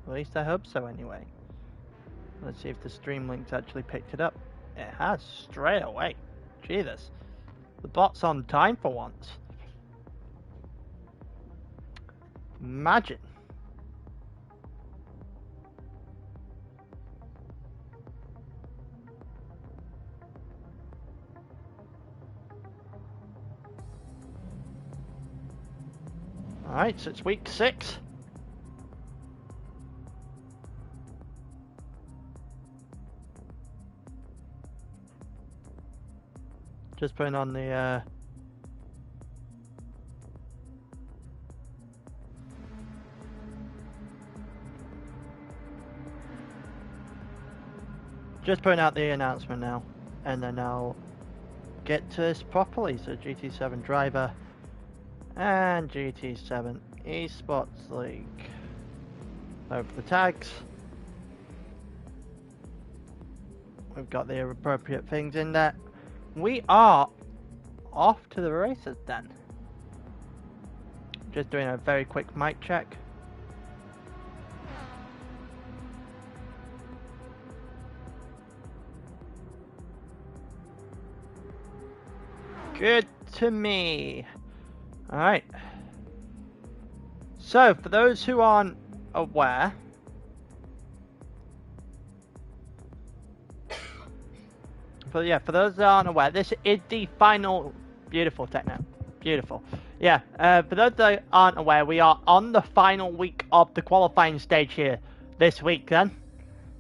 At least I hope so anyway. Let's see if the stream link's actually picked it up. It has straight away. Jesus. The bot's on time for once. Imagine. Alright, so it's week 6. Just putting on the just putting out the announcement now, and then I'll get to this properly. So GT7 driver and GT7 Esports League. Over the tags. We've got the appropriate things in there. We are off to the races then. Just doing a very quick mic check. Good to me. Alright. So, for those who aren't aware, for those that aren't aware, this is the final... Beautiful, Techno. Beautiful. Yeah, for those that aren't aware, we are on the final week of the qualifying stage here this week then.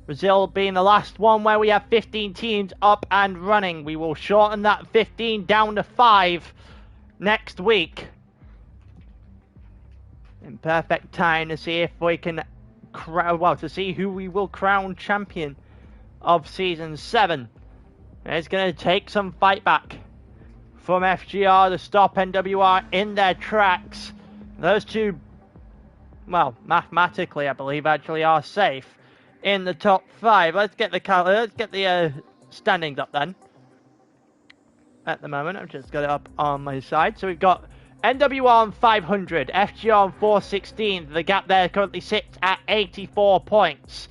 Brazil being the last one where we have 15 teams up and running. We will shorten that 15 down to 5 next week. In perfect time to see if we can... to see who we will crown champion of Season 7. It's going to take some fight back from FGR to stop NWR in their tracks. Those two, well, mathematically, I believe, actually are safe in the top 5. Let's get the standings up then. At the moment, I've just got it up on my side. So we've got NWR on 500, FGR on 416. The gap there currently sits at 84 points.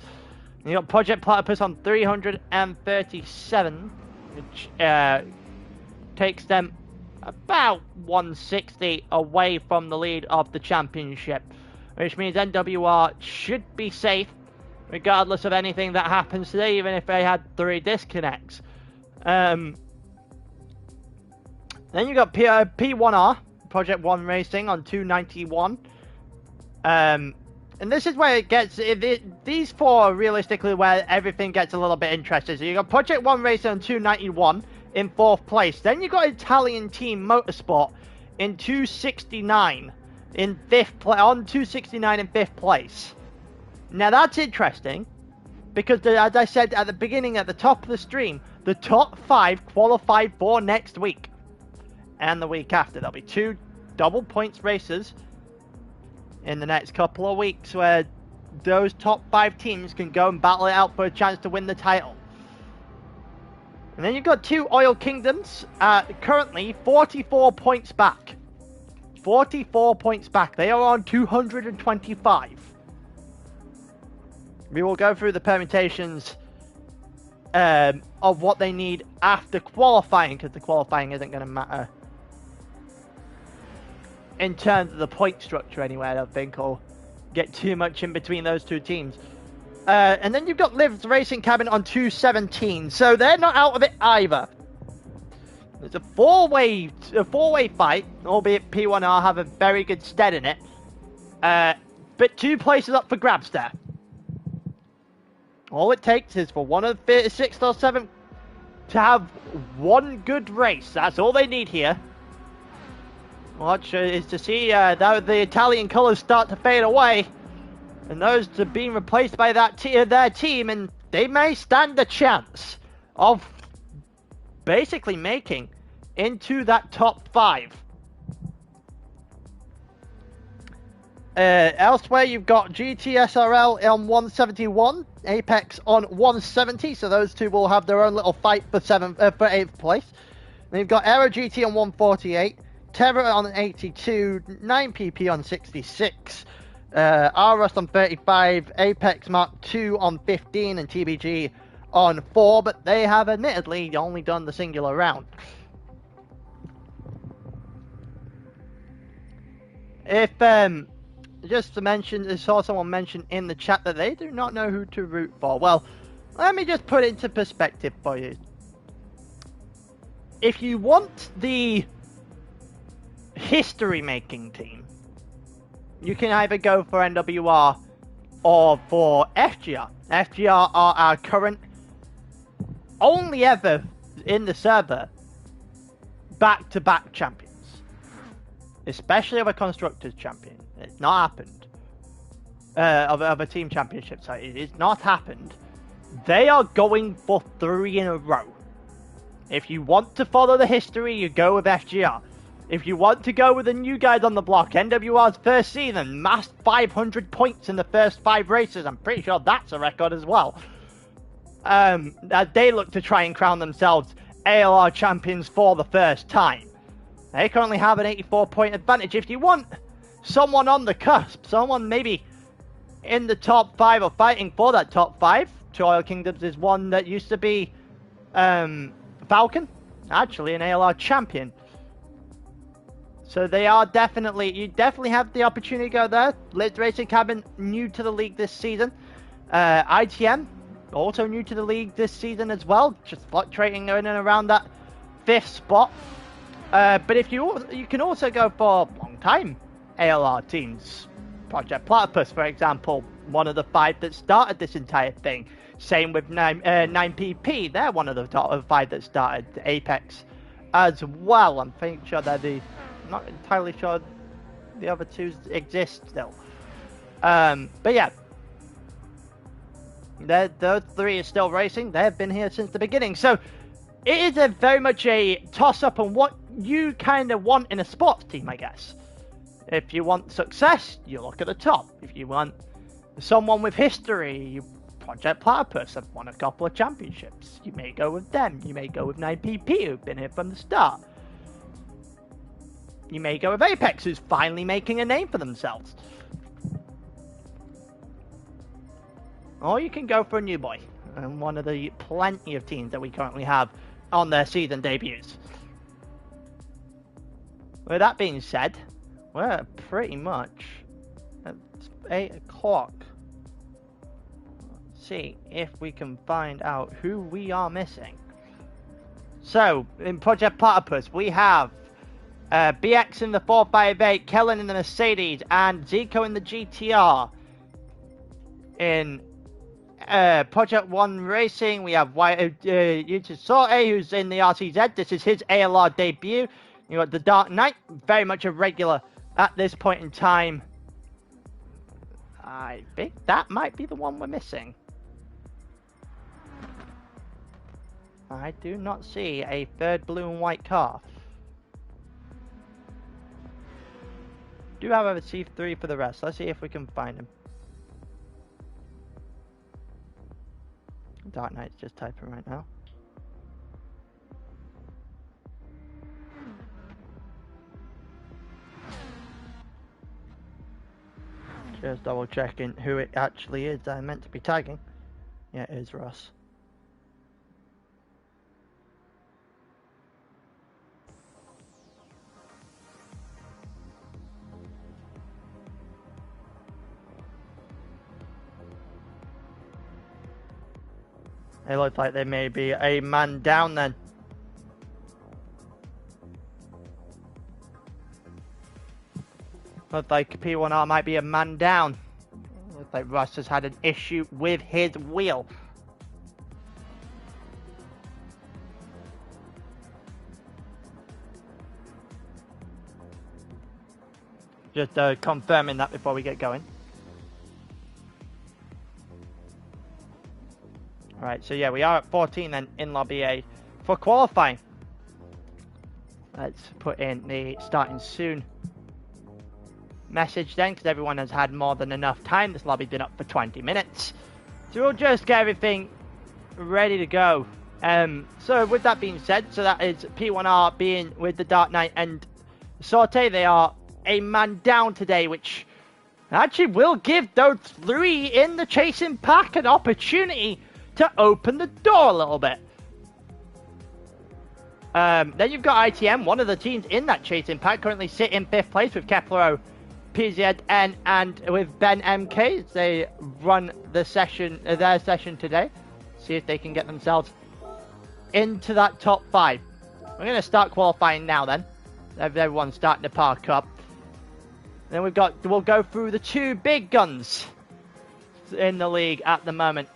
You got Project Platypus on 337, which takes them about 160 away from the lead of the championship, which means NWR should be safe regardless of anything that happens today, even if they had 3 disconnects. Then you got P1R, Project 1 Racing on 291. And this is where it gets... these 4 are realistically where everything gets a little bit interesting. So you got Project 1 Racing on 291 in 4th place. Then you got Italian Team Motorsport in 269 in 5th place. On 269 in 5th place. Now that's interesting because, as I said at the beginning, at the top of the stream, the top 5 qualified for next week and the week after. There'll be 2 double points races in the next couple of weeks where those top 5 teams can go and battle it out for a chance to win the title. And then you've got 2 Oil Kingdoms, currently 44 points back. 44 points back. They are on 225. We will go through the permutations of what they need after qualifying, because the qualifying isn't going to matter in terms of the point structure anyway. I don't think I'll get too much in between those 2 teams. And then you've got Liv's Racing Cabin on 217, so they're not out of it either. It's a four-way fight, albeit P1R have a very good stead in it. But 2 places up for grabs there. All it takes is for one of the 6th or 7th to have 1 good race. That's all they need here. Watch is to see that the Italian colours start to fade away, and those are being replaced by their team, and they may stand a chance of basically making into that top 5. Elsewhere, you've got GTSRL on 171, Apex on 170, so those 2 will have their own little fight for 8th place. Then you've got Aero GT on 148, Terra on 82, 9PP on 66, Aros on 35, Apex Mark 2 on 15, and TBG on 4, but they have admittedly only done the singular round. If, just to mention, I saw someone mention in the chat that they do not know who to root for. Well, let me just put it into perspective for you. If you want the history-making team, you can either go for NWR or for FGR. FGR are our current, only ever in the server, back-to-back champions. Especially of a Constructors champion. It's not happened. Of a team championship, sorry. It's not happened. They are going for 3 in a row. If you want to follow the history, you go with FGR. If you want to go with the new guys on the block, NWR's first season, massed 500 points in the first 5 races. I'm pretty sure that's a record as well. They look to try and crown themselves ALR champions for the first time. They currently have an 84-point advantage. If you want someone on the cusp, someone maybe in the top 5 or fighting for that top 5, Royal Kingdoms is one that used to be Falcon, actually an ALR champion. So they are definitely, you definitely have the opportunity to go there. Liz Racing Cabin, new to the league this season. ITM, also new to the league this season as well, just fluctuating in and around that 5th spot. But if you can also go for long-time ALR teams. Project Platypus, for example, one of the 5 that started this entire thing. Same with 9PP, they're one of the top 5 that started Apex as well. I'm pretty sure they're the... I'm not entirely sure the other 2 exist still. But yeah. Those 3 are still racing. They've been here since the beginning. So it is very much a toss-up on what you kind of want in a sports team, I guess. If you want success, you look at the top. If you want someone with history, you Project Platypus have won a couple of championships. You may go with them. You may go with 9PP, who've been here from the start. You may go with Apex, who's finally making a name for themselves. Or you can go for a new boy, and one of the plenty of teams that we currently have on their season debuts. With that being said, we're pretty much at 8 o'clock. Let's see if we can find out who we are missing. So, in Project Platypus, we have BX in the 458, Kellen in the Mercedes, and Zico in the GTR. In Project 1 Racing, we have Yuta Sorte, who's in the RCZ. This is his ALR debut. You got the Dark Knight, very much a regular at this point in time. I think that might be the one we're missing. I do not see a 3rd blue and white car. Do have a C3 for the rest. Let's see if we can find him. Dark Knight's just typing right now. Just double checking who it actually is that I meant to be tagging. Yeah, it is Ross. It looks like there may be a man down then. Looks like P1R might be a man down. Looks like Russ has had an issue with his wheel. Just confirming that before we get going. Alright, so yeah, we are at 14 then in Lobby A for qualifying. Let's put in the starting soon message then, because everyone has had more than enough time. This lobby's been up for 20 minutes. So we'll just get everything ready to go. So with that being said, so that is P1R being with the Dark Knight and Sorte. They are a man down today, which actually will give those 3 in the chasing pack an opportunity to open the door a little bit. Then you've got ITM, one of the teams in that chasing pack, currently sit in 5th place with Kepler, PZN, and with Ben MK. They run the session, their session today. See if they can get themselves into that top 5. We're going to start qualifying now then. Everyone's starting to park up. Then we'll go through the 2 big guns in the league at the moment.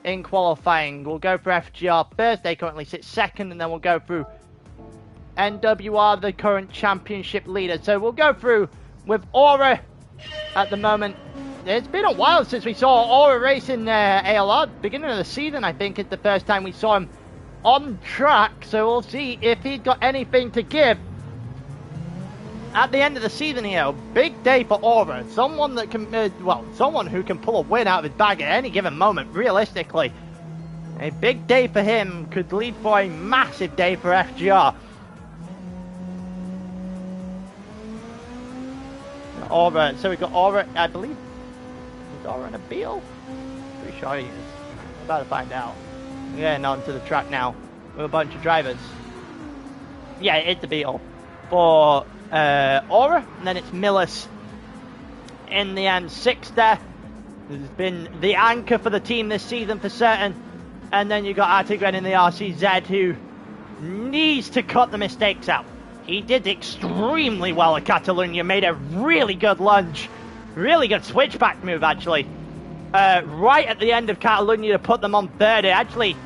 In qualifying, we'll go for FGR first. They currently sit 2nd, and then we'll go through NWR, the current championship leader. So we'll go through with Aura at the moment. It's been a while since we saw Aura race in ALR. Beginning of the season, I think, is the first time we saw him on track. So we'll see if he's got anything to give at the end of the season here. Big day for Aura. Someone that can, someone who can pull a win out of his bag at any given moment, realistically. A big day for him could lead for a massive day for FGR. Aura, so we've got Aura, I believe. Is Aura in a Beal? Pretty sure he is. I'm about to find out. We're getting onto the track now with a bunch of drivers. Yeah, it's the Beal for Aura, and then it's Millis in the M6 there. Has been the anchor for the team this season for certain. And then you got Artigren in the RCZ, who needs to cut the mistakes out. He did extremely well at Catalonia, made a really good lunge, really good switchback move actually. Right at the end of Catalonia to put them on 3rd. It actually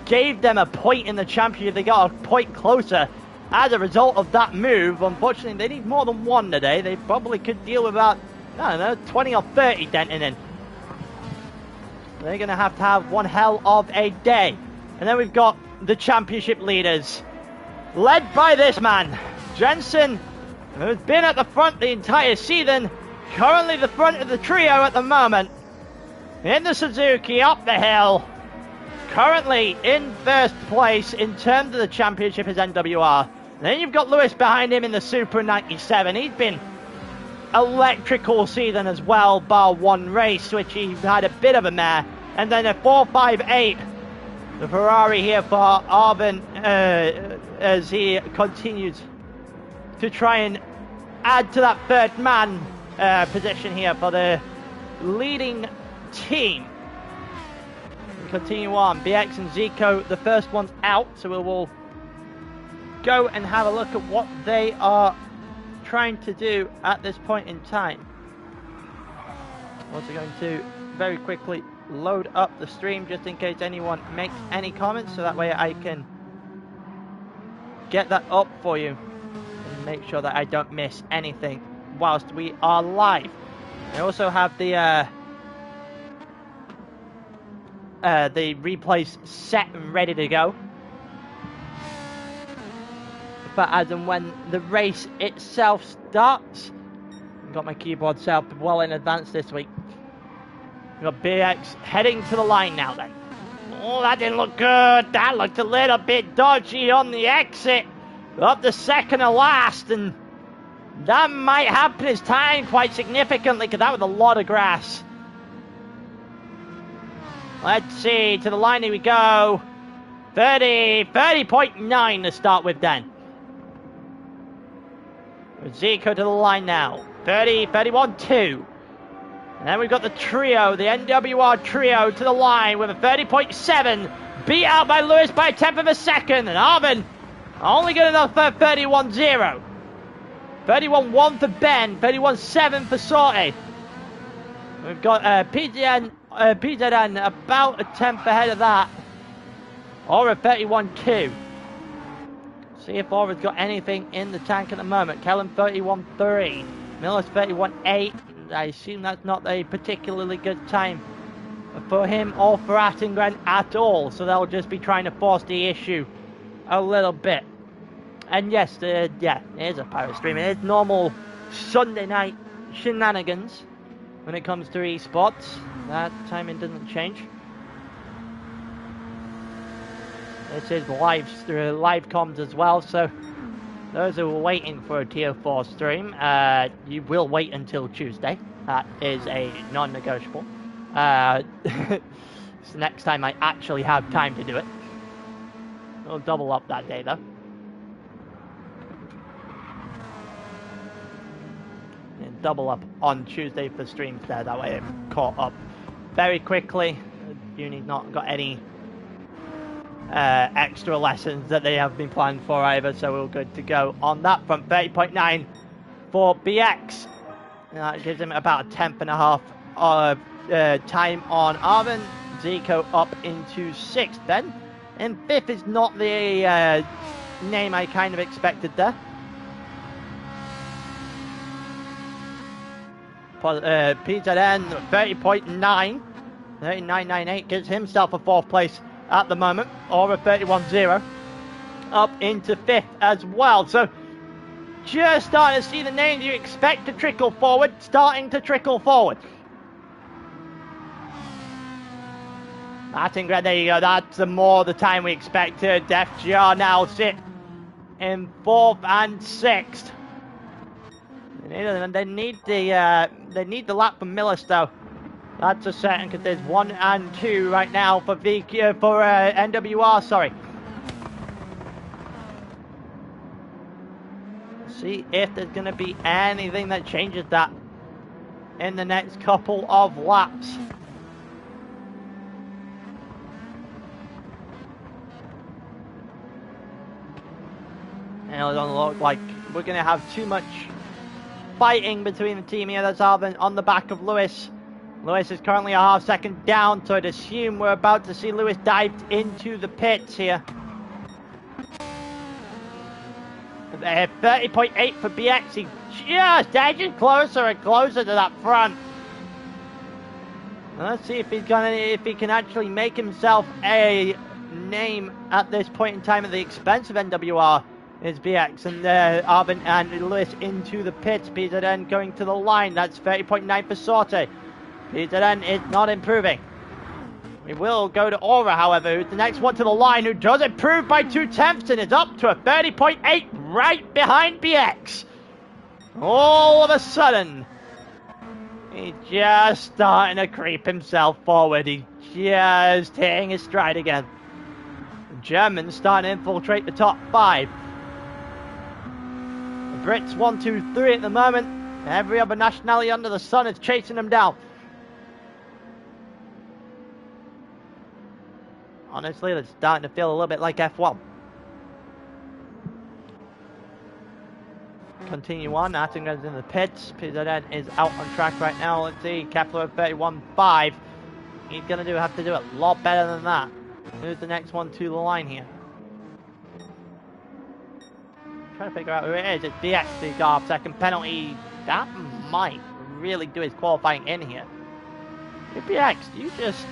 gave them a point in the championship. They got a point closer as a result of that move. Unfortunately, they need more than 1 today. They probably could deal with about, I don't know, 20 or 30 denting in. They're going to have one hell of a day. And then we've got the championship leaders, led by this man, Jensen, who's been at the front the entire season. Currently the front of the trio at the moment. In the Suzuki, up the hill. Currently in 1st place in terms of the championship is NWR. Then you've got Lewis behind him in the Super 97. He's been electrical season as well, bar 1 race, which he had a bit of a mare. And then a 458, the Ferrari here for Arvin, as he continues to try and add to that 3rd man position here for the leading team. We continue on. BX and Zico, the first one's out, so we will go and have a look at what they are trying to do at this point in time. Also going to very quickly load up the stream just in case anyone makes any comments, so that way I can get that up for you and make sure that I don't miss anything whilst we are live. I also have the replays set and ready to go, but as and when the race itself starts. I've got my keyboard set up well in advance this week. We've got BX heading to the line now then. Oh, that didn't look good. That looked a little bit dodgy on the exit. Up the 2nd to last, and that might happen his time quite significantly because that was a lot of grass. Let's see, to the line here we go. 30.9 to start with then. Zico to the line now. 31.2. And then we've got the trio, the NWR trio to the line with a 30.7. Beat out by Lewis by a 10th of a second. And Arvin only good enough for 31.0. 31.1 for Ben. 31.7 for Sorty. We've got PZN about a 10th ahead of that. Aura 31.2. See if Aura's got anything in the tank at the moment. Kellen 31.3. Miller's 31.8. I assume that's not a particularly good time for him or for Attingren at all. So they'll just be trying to force the issue a little bit. And yes, yeah, it is a pirate stream. It is normal Sunday night shenanigans when it comes to esports. That timing doesn't change. This is live comms as well, so those who are waiting for a Tier 4 stream, you will wait until Tuesday. That is a non-negotiable. It's the next time I actually have time to do it. We'll double up that day though. And double up on Tuesday for streams there, that way I'm caught up very quickly. Uni's not got any extra lessons that they have been planned for either, so we're good to go on that front. 30.9 for BX. That gives him about a tenth and a half of time on Arvin. Zico up into 6th then. And 5th is not the name I kind of expected there. PZN 30.9. 39.98 gives himself a 4th place at the moment, or a 31.0 up into 5th as well. So just starting to see the names you expect to trickle forward starting to trickle forward. Martin Gred, there you go, that's more the time we expected. Def Jar now sit in 4th and 6th. They need the lap from Millis though. That's a certain, because there's 1 and 2 right now for NWR, sorry. See if there's going to be anything that changes that in the next couple of laps. And it doesn't look like we're going to have too much fighting between the team here. That's Alvin on the back of Lewis. Lewis is currently a half second down, so I'd assume we're about to see Lewis dived into the pits here. 30.8 for BX. He just edging closer and closer to that front. Let's see if he can actually make himself a name at this point in time at the expense of NWR. Is BX and Arvin and Lewis into the pits. PZN going to the line. That's 30.9 for Sorte. PZN is not improving. We will go to Aura, however, who's the next one to the line, who does improve by 0.2 and is up to a 30.8 right behind BX. All of a sudden, he's just starting to creep himself forward. He's just hitting his stride again. The Germans starting to infiltrate the top 5. The Brits 1, 2, 3 at the moment. Every other nationality under the sun is chasing them down. Honestly, it's starting to feel a little bit like F1. Continue on. Attington's in the pits. PZN is out on track right now. Let's see. Kepler 31.5. He's going to have to do a lot better than that. Who's the next one to the line here? Trying to figure out who it is. It's BX, the half second penalty. That might really do his qualifying in here. Hey, BX, do you just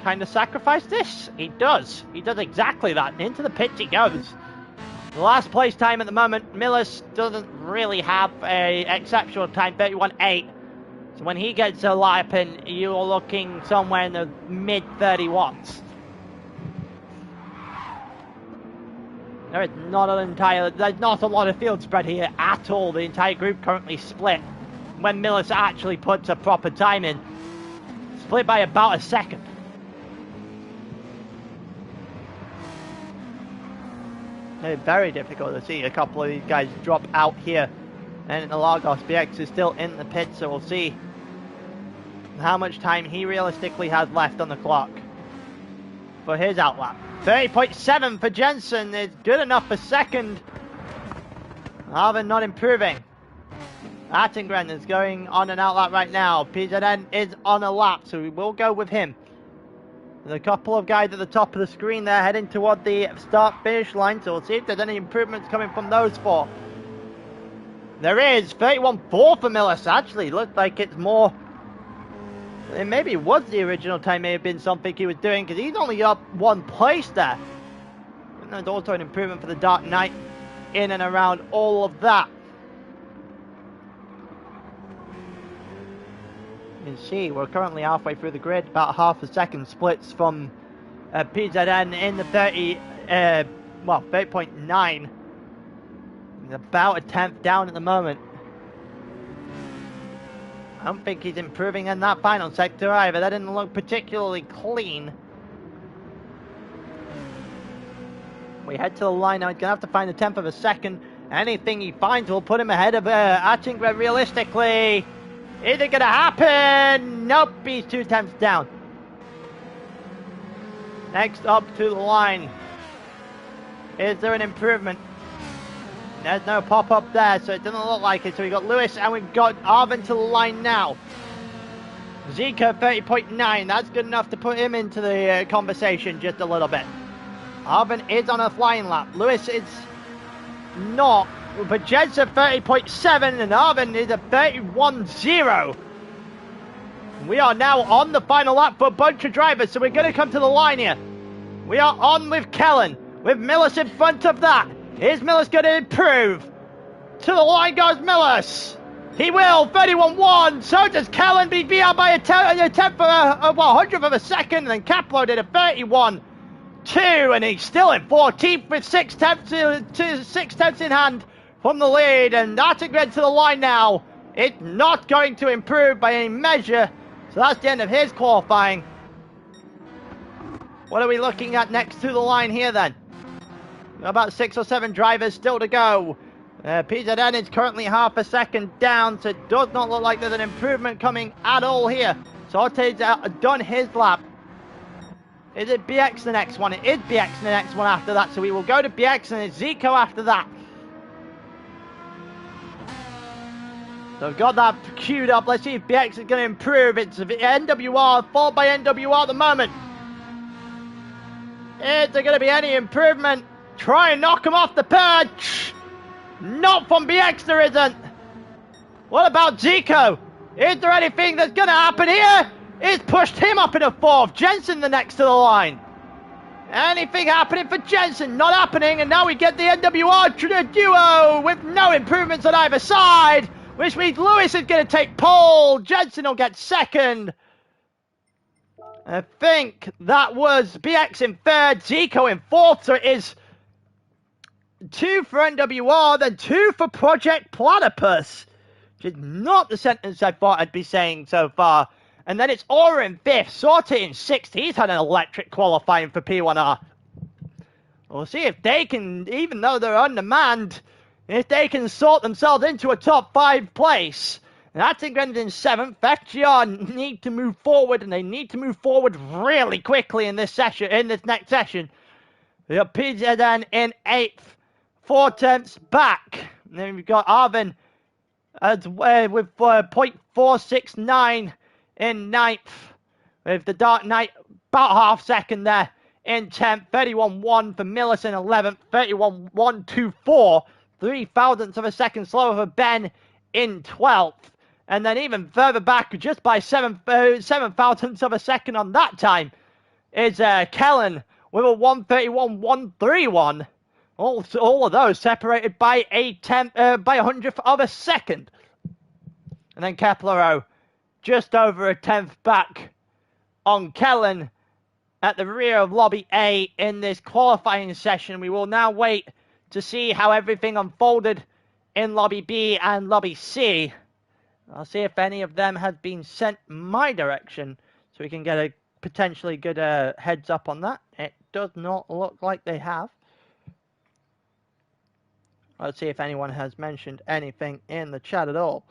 kind of sacrifice this? He does. He does exactly that. Into the pits he goes. The last place time at the moment, Millis doesn't really have a exceptional time, 31.8. So when he gets a lap in, you're looking somewhere in the mid 31s. There's not a lot of field spread here at all. The entire group currently split. When Millis actually puts a proper time in, split by about a second. It's very difficult to see a couple of these guys drop out here. And Interlagos, BX is still in the pit, so we'll see how much time he realistically has left on the clock for his outlap. 30.7 for Jensen is good enough for second. Arvin not improving. Attengren is going on an outlap right now. PZN is on a lap, so we will go with him. There's a couple of guys at the top of the screen there heading toward the start-finish line, so we'll see if there's any improvements coming from those four. There is 31.4 for Millis, actually. Looks like it's more. Maybe it was the original time, may have been something he was doing, because he's only up 1 place there. And there's also an improvement for the Dark Knight in and around all of that. You can see we're currently halfway through the grid, about half a second splits from PZN in the 30.9. About a tenth down at the moment. I don't think he's improving in that final sector either. That didn't look particularly clean. We head to the line now. He's going to have to find a tenth of a second. Anything he finds will put him ahead of Attingren realistically. Is it going to happen? Nope, he's 2 tenths down. Next up to the line. Is there an improvement? There's no pop-up there, so it doesn't look like it. So we've got Lewis and we've got Arvin to the line now. Zico 30.9. That's good enough to put him into the conversation just a little bit. Arvin is on a flying lap. Lewis is not. But Jed's a 30.7 and Arvin is a 31.0. We are now on the final lap for a bunch of drivers, so we're going to come to the line here. We are on with Kellen, with Millis in front of that. Is Millis going to improve? To the line goes Millis. He will, 31.1. So does Kellen, be out by a tenth of a 100th of a second. And then Caplo did a 31.2, and he's still in 14th with 6 tenths in hand from the lead. And Attingren to the line now. It's not going to improve by any measure. So that's the end of his qualifying. What are we looking at next to the line here then? About 6 or 7 drivers still to go. PZN is currently half a second down, so it does not look like there's an improvement coming at all here. So Ortez done his lap. Is it BX the next one? It is BX the next one after that, so we will go to BX and it's Zico after that. So we've got that queued up. Let's see if BX is going to improve. It's NWR, followed by NWR at the moment. Is there going to be any improvement? Try and knock him off the perch. Not from BX, there isn't. What about Zico? Is there anything that's going to happen here? It's pushed him up in a 4th. Jensen the next to the line. Anything happening for Jensen? Not happening. And now we get the NWR duo with no improvements on either side. Which means Lewis is going to take pole. Jensen will get 2nd. I think that was BX in 3rd. Zico in 4th. So it is 2 for NWR, then 2 for Project Platypus, which is not the sentence I thought I'd be saying so far. And then it's Aura in 5th, Sorte in 6th. He's had an electric qualifying for P1R. We'll see if they can, even though they're undermanned, if they can sort themselves into a top 5 place. And Attingren in 7th. FGR need to move forward, and they need to move forward really quickly in this session, in this next session. We got PZN in 8th. 4 tenths back. And then we've got Arvin with 0.469 in 9th. With the Dark Knight about half second there in 10th. 31.1 for Millis in 11th. 31.124. 3 thousandths of a second slower for Ben in 12th. And then even further back, just by 7 thousandths of a second on that time, is Kellen with a 131.131. All of those separated by a 100th of a second. And then Keplero just over a 10th back on Kellen at the rear of Lobby A in this qualifying session. We will now wait to see how everything unfolded in Lobby B and Lobby C. I'll see if any of them have been sent my direction so we can get a potentially good heads up on that. It does not look like they have. Let's see if anyone has mentioned anything in the chat at all.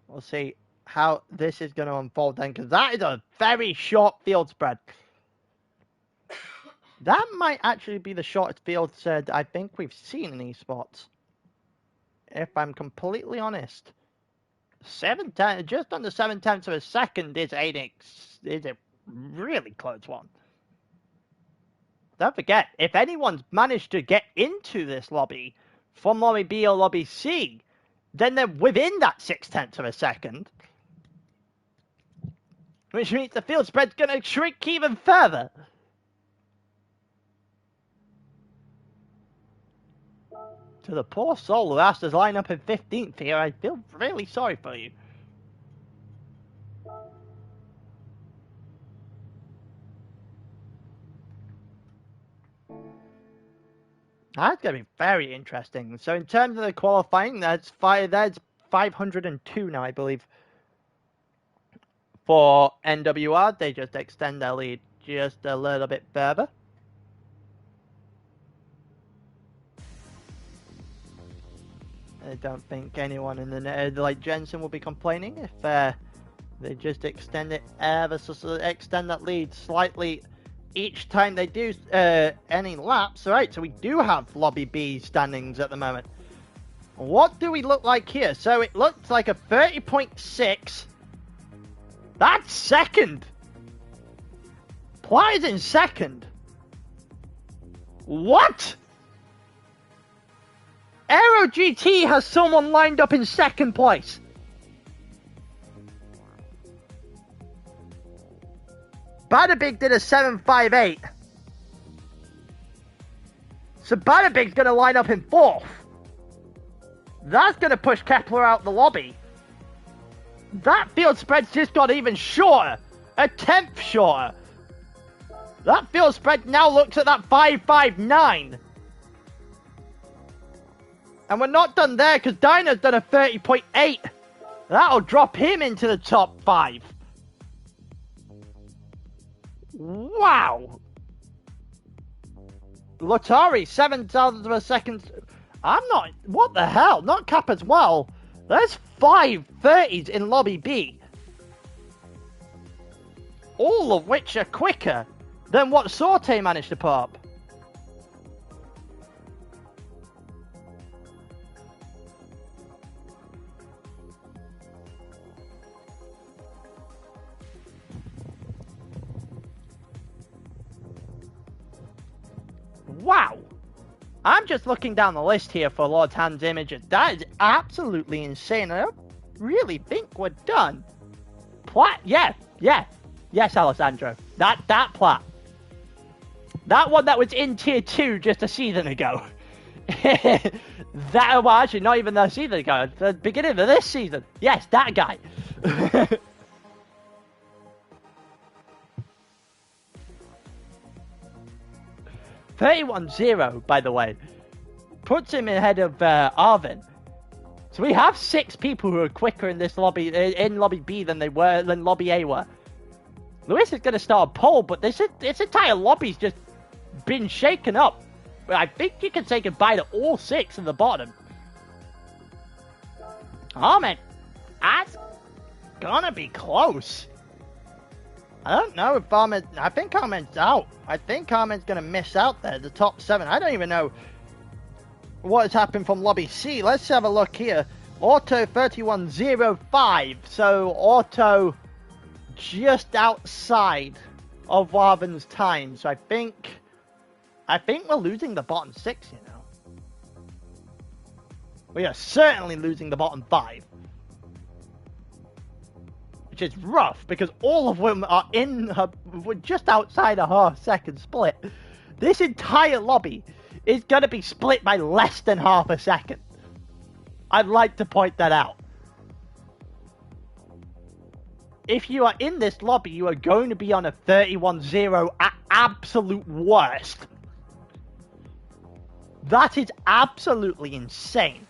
We'll see how this is going to unfold then, because that is a very short field spread. That might actually be the shortest field spread I think we've seen in esports, if I'm completely honest. Just under 7 tenths of a second is a really close one. Don't forget, if anyone's managed to get into this lobby from Lobby B or Lobby C, then they're within that 6 tenths of a second. Which means the field spread's going to shrink even further. To the poor soul who has to line up in 15th here, I feel really sorry for you. That's going to be very interesting. So in terms of the qualifying, that's 502 now, I believe. For NWR, they just extend their lead just a little bit further. I don't think anyone in the like Jensen will be complaining if they just extend it ever so extend that lead slightly each time they do any laps. All right, so we do have Lobby B standings at the moment. What do we look like here? So it looks like a 30.6. That's second. Plat is in second. What? Aero GT has someone lined up in second place. Badabig did a 7.58. So Badabig's going to line up in fourth. That's going to push Kepler out the lobby. That field spread's just got even shorter. A tenth shorter. That field spread now looks at that 5.59. And we're not done there because Dyna's done a 30.8. That'll drop him into the top 5. Wow. Lotari, 7,000 of a second. I'm not... What the hell? Not Cap as well. There's 5 30s in Lobby B. All of which are quicker than what Sorte managed to put up. Wow! I'm just looking down the list here for Lord Hand's images. That is absolutely insane. I don't really think we're done. Plat? Yes, Alessandro. That Plat. That one that was in Tier 2 just a season ago. Well, actually, not even a season ago. The beginning of this season. Yes, that guy. 31-0, by the way, puts him ahead of Arvin. So we have 6 people who are quicker in this lobby, in Lobby B than Lobby A were. Lewis is going to start a poll, but this entire lobby's just been shaken up. I think you can say goodbye to all 6 in the bottom. Oh man, that's gonna be close. I don't know if Armin... I think Armin's out. I think Armin's going to miss out there, the top 7. I don't even know what has happened from Lobby C. Let's have a look here. Auto 31.05. So Auto just outside of Warvin's time. So I think we're losing the bottom 6, you know. We are certainly losing the bottom 5. Which is rough, because all of them are just outside a half-second split. This entire lobby is going to be split by less than half a second. I'd like to point that out. If you are in this lobby, you are going to be on a 31-0 at absolute worst. That is absolutely insane.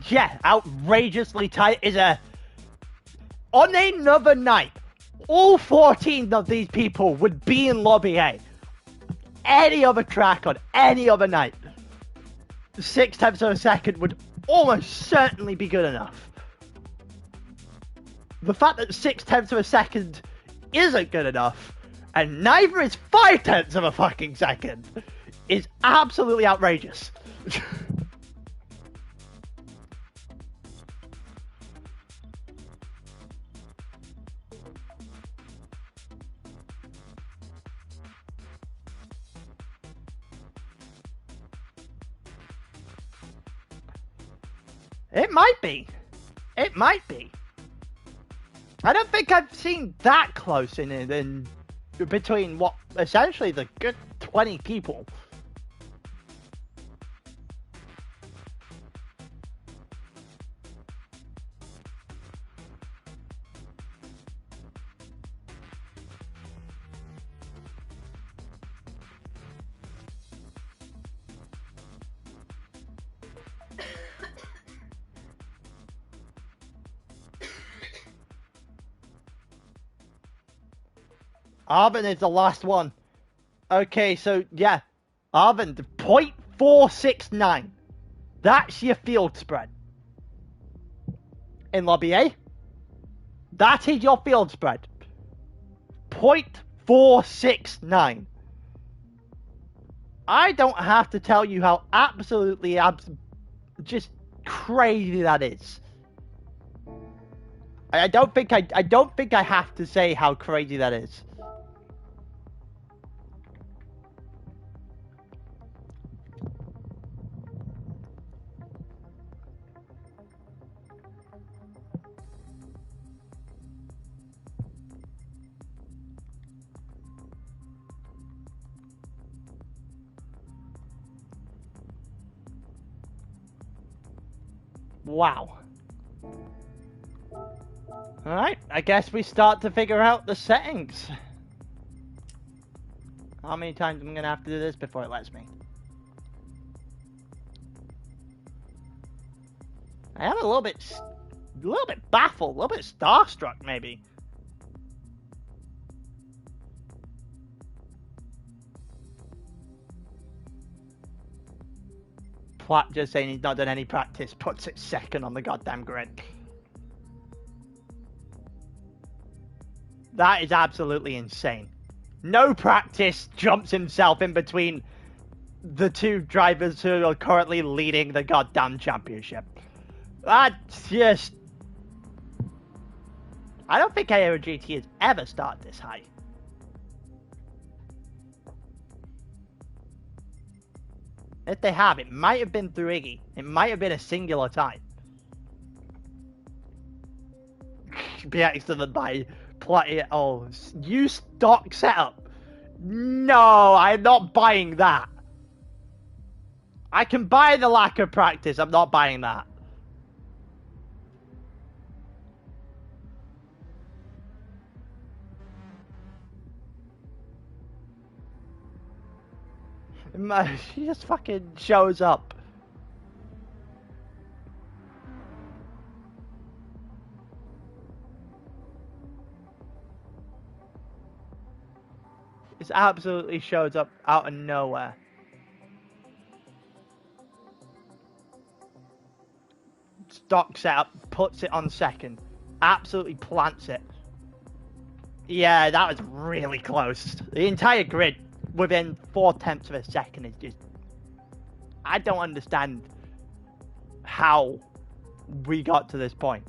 Yeah, outrageously tight is on another night, all 14 of these people would be in Lobby A. Any other track on any other night, 6 tenths of a second would almost certainly be good enough. The fact that 6 tenths of a second isn't good enough, and neither is 5 tenths of a fucking second, is absolutely outrageous. It might be. It might be. I don't think I've seen that close in between what essentially the good 20 people. Arvin is the last one. Okay, so yeah. Arvin, 0.469. That's your field spread. In Lobby A, that is your field spread. 0.469. I don't have to tell you how absolutely just crazy that is. I don't think I have to say how crazy that is. Wow. Alright, I guess we start to figure out the settings. How many times am I going to have to do this before it lets me? I am a little bit baffled, a little bit starstruck maybe. Platt just saying he's not done any practice puts it second on the goddamn grid. That is absolutely insane. No practice, jumps himself in between the two drivers who are currently leading the goddamn championship. That's just... I don't think Aero GT has ever started this high. If they have, it might have been through Iggy. It might have been a singular time. BX doesn't buy play. Oh, you stock setup. No, I'm not buying that. I can buy the lack of practice. I'm not buying that. She just fucking shows up. It absolutely shows up out of nowhere. Stock setup, puts it on second. Absolutely plants it. Yeah, that was really close. The entire grid within 0.4 of a second is just... I don't understand how we got to this point.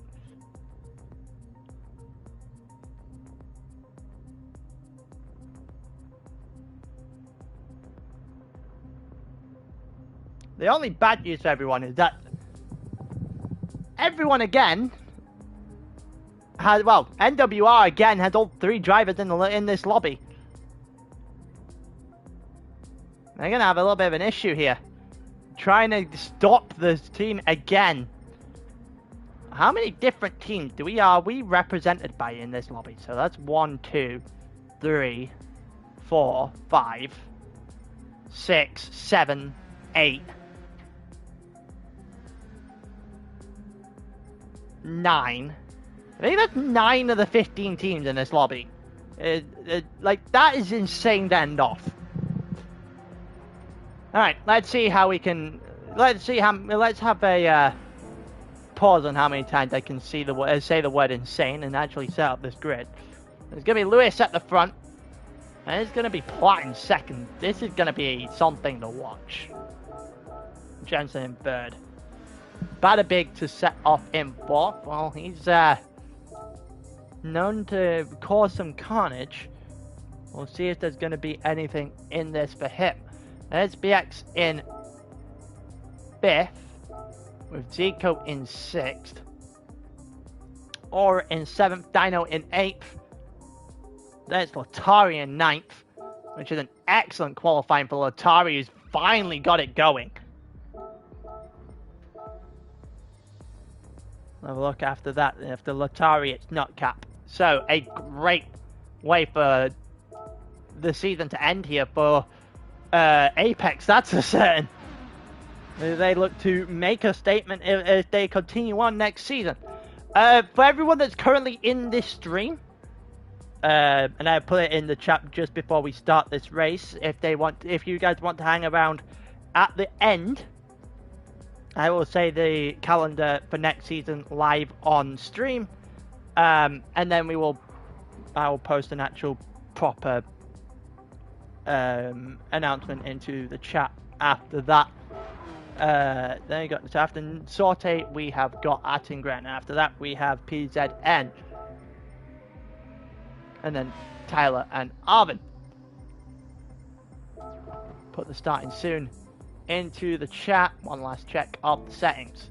The only bad news for everyone is that everyone again has, well, NWR again has all three drivers in this lobby. They're going to have a little bit of an issue here. Trying to stop this team again. How many different teams are we represented by in this lobby? So that's 1, 2, 3, 4, 5, 6, 7, 8, 9. I think that's 9 of the 15 teams in this lobby. Like, that is insane to end off. Alright, let's see how we can... Let's have a pause on how many times I can say the word insane and actually set up this grid. There's going to be Lewis at the front. And it's going to be Platt in second. This is going to be something to watch. Jensen in third. Badabig to set off in fourth. Well, he's known to cause some carnage. We'll see if there's going to be anything in this for him. There's BX in 5th, with Zico in 6th, or in 7th, Dino in 8th. There's Latari in 9th, which is an excellent qualifying for Latari, who's finally got it going. Have a look after that. After Latari, it's not Cap. So, a great way for the season to end here for Apex, that's for certain. They look to make a statement if they continue on next season. For everyone that's currently in this stream, and I put it in the chat just before we start this race. If you guys want to hang around at the end, I will say the calendar for next season live on stream, and then I will post an actual proper announcement into the chat after that. Then you got, so after Sorte we have got Attingren. After that we have PZN, and then Tyler and Arvin. Put the starting soon into the chat. One last check of the settings.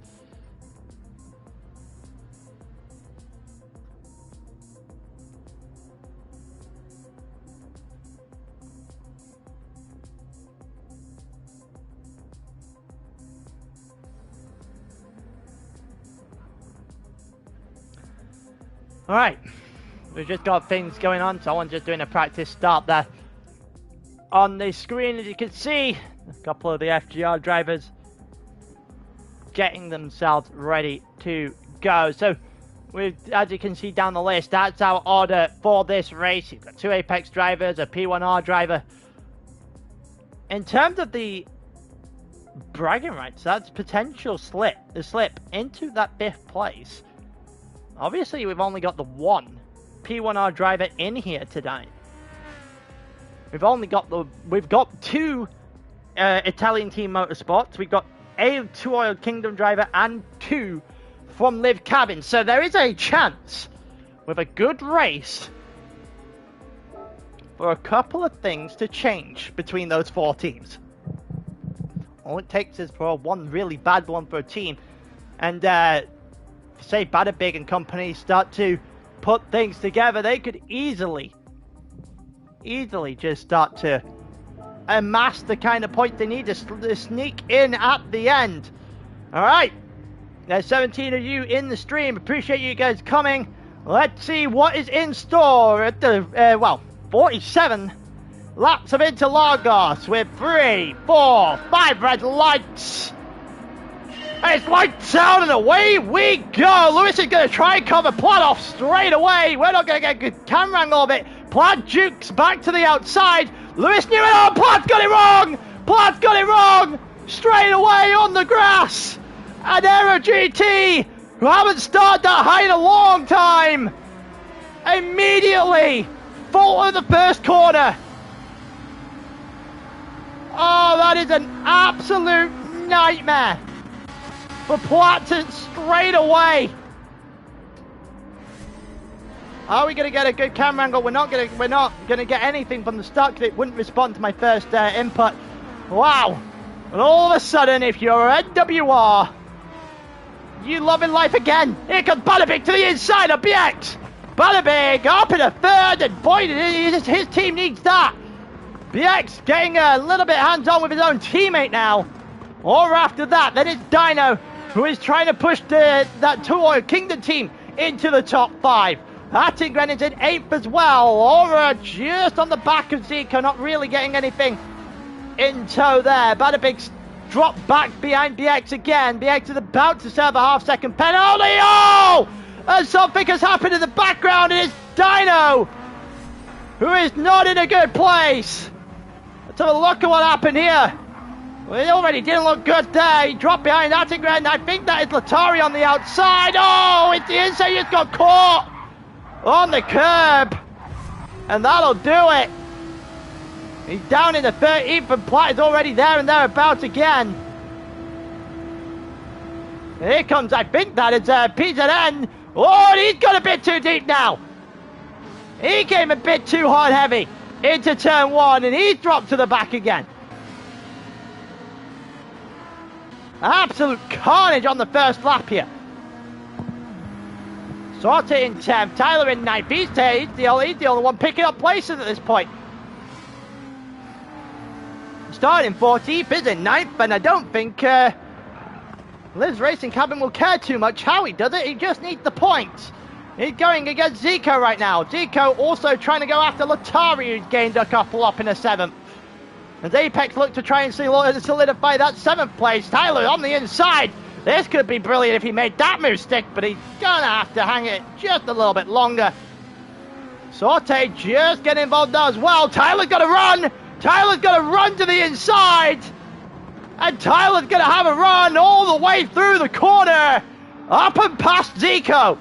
Alright, we've just got things going on. Someone's just doing a practice start there. On the screen, as you can see, a couple of the FGR drivers getting themselves ready to go. So, as you can see down the list, that's our order for this race. You've got 2 Apex drivers, a P1R driver. In terms of the bragging rights, that's potential slip into that 5th place. Obviously, we've only got the 1 P1R driver in here tonight. We've got 2 Italian Team Motorsports. We've got a 2 Oil Kingdom driver and 2 from Live Cabin. So there is a chance with a good race for a couple of things to change between those 4 teams. All it takes is for one really bad one for a team, and say Bada Big and company start to put things together, they could easily just start to amass the kind of points they need to sneak in at the end. Alright, there's 17 of you in the stream. Appreciate you guys coming. Let's see what is in store at the 47 laps of Interlagos with 3, 4, 5 red lights. It's lights out and away we go. Lewis is going to try and cover Platt off straight away. We're not going to get a good camera angle of it. Platt jukes back to the outside. Lewis knew it all. Platt's got it wrong. Platt's got it wrong. Straight away on the grass. And Aero GT, who haven't started that high in a long time, immediately fault of the first corner. Oh, that is an absolute nightmare for Platt straight away. Are we going to get a good camera angle? We're not going to get anything from the start because it wouldn't respond to my first input. Wow. And all of a sudden, if you're a NWR, you loving life again. Here comes Balabig to the inside of BX. Balabig up in a third, and boy, his team needs that. BX getting a little bit hands-on with his own teammate now. Or after that, then it's Dino, who is trying to push that 2 Oil Kingdom team into the top 5. Attingren is in 8th as well. Aura just on the back of Zico, not really getting anything in tow there. Badabig's dropped back behind BX again. BX is about to serve a half-second penalty. Oh! And something has happened in the background, and it's Dino, who is not in a good place. Let's have a look at what happened here. Well, it already didn't look good there. He dropped behind Attingren. I think that is Latari on the outside. Oh, it's the inside. He just got caught on the curb. And that'll do it. He's down in the 13th, and Platt is already there and thereabouts again. Here comes, I think that is PZN. Oh, and he's got a bit too deep now. He came a bit too hard heavy into turn 1, and he's dropped to the back again. Absolute carnage on the first lap here. Sorta in 10th, Tyler in 9th. He's the only one picking up places at this point. Starting 14th is in 9th, and I don't think Liv's Racing Cabin will care too much how he does it. He just needs the points. He's going against Zico right now. Zico also trying to go after Latari, who's gained a couple up in a 7th. As Apex look to try and solidify that 7th place. Tyler on the inside. This could be brilliant if he made that move stick, but he's gonna have to hang it just a little bit longer. Sorte just getting involved now as well. Tyler's got to run. Tyler's got to run to the inside. And Tyler's going to have a run all the way through the corner. Up and past Zico.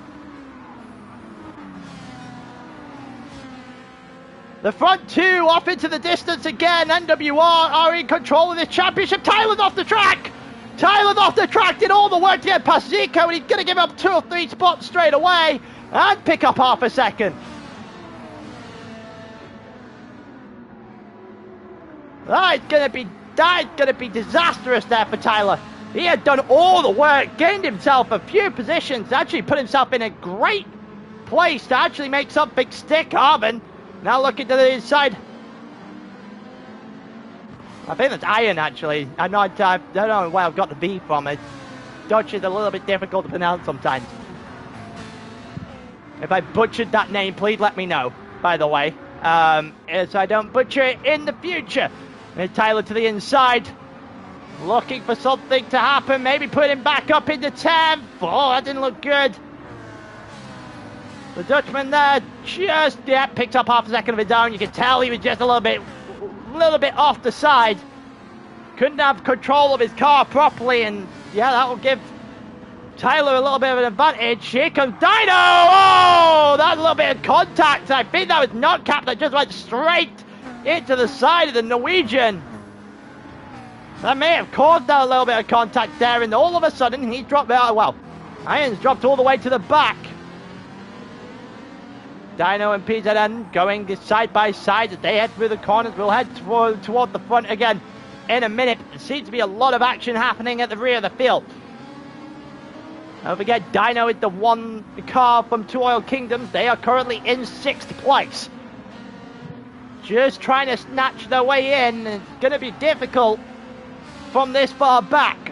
The front two off into the distance again. NWR are in control of this championship. Tyler's off the track. Tyler's off the track. Did all the work to get past Zico. And he's going to give up 2 or 3 spots straight away. And pick up half a second. That's going to be disastrous there for Tyler. He had done all the work, gained himself a few positions, actually put himself in a great place to actually make something stick. Arvin now looking to the inside. I think that's Iron, actually. I don't know where I've got the B from. Dutch is a little bit difficult to pronounce sometimes. If I butchered that name, please let me know, by the way. So I don't butcher it in the future. And Tyler to the inside. Looking for something to happen. Maybe put him back up into 10th. Oh, that didn't look good. The Dutchman there just, picked up half a second of it down. You can tell he was just a little bit off the side. Couldn't have control of his car properly. And that will give Tyler a little bit of an advantage. Here comes Dino. Oh, that's a little bit of contact. I think that was Notcap that just went straight into the side of the Norwegian. That may have caused a little bit of contact there, and all of a sudden he dropped out. Well, Iron's dropped all the way to the back. Dino and PZN going side by side as they head through the corners. We'll head toward the front again in a minute. There seems to be a lot of action happening at the rear of the field. Don't forget, Dino is the one car from Two Oil Kingdoms. They are currently in 6th place. Just trying to snatch their way in. It's going to be difficult from this far back.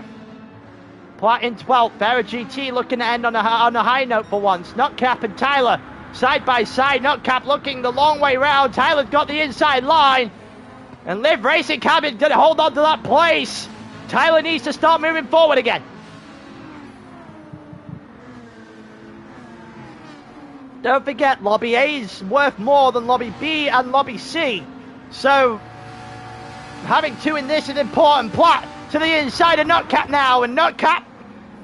Platt in 12th. Aero GT looking to end on a high note for once. Notcap and Tyler side by side. Notcap looking the long way round. Tyler's got the inside line. And Liv Racing Cabin's going to hold on to that place. Tyler needs to start moving forward again. Don't forget, Lobby A is worth more than Lobby B and Lobby C. So, having 2 in this is important. Platt to the inside of Notcap now. And Notcap,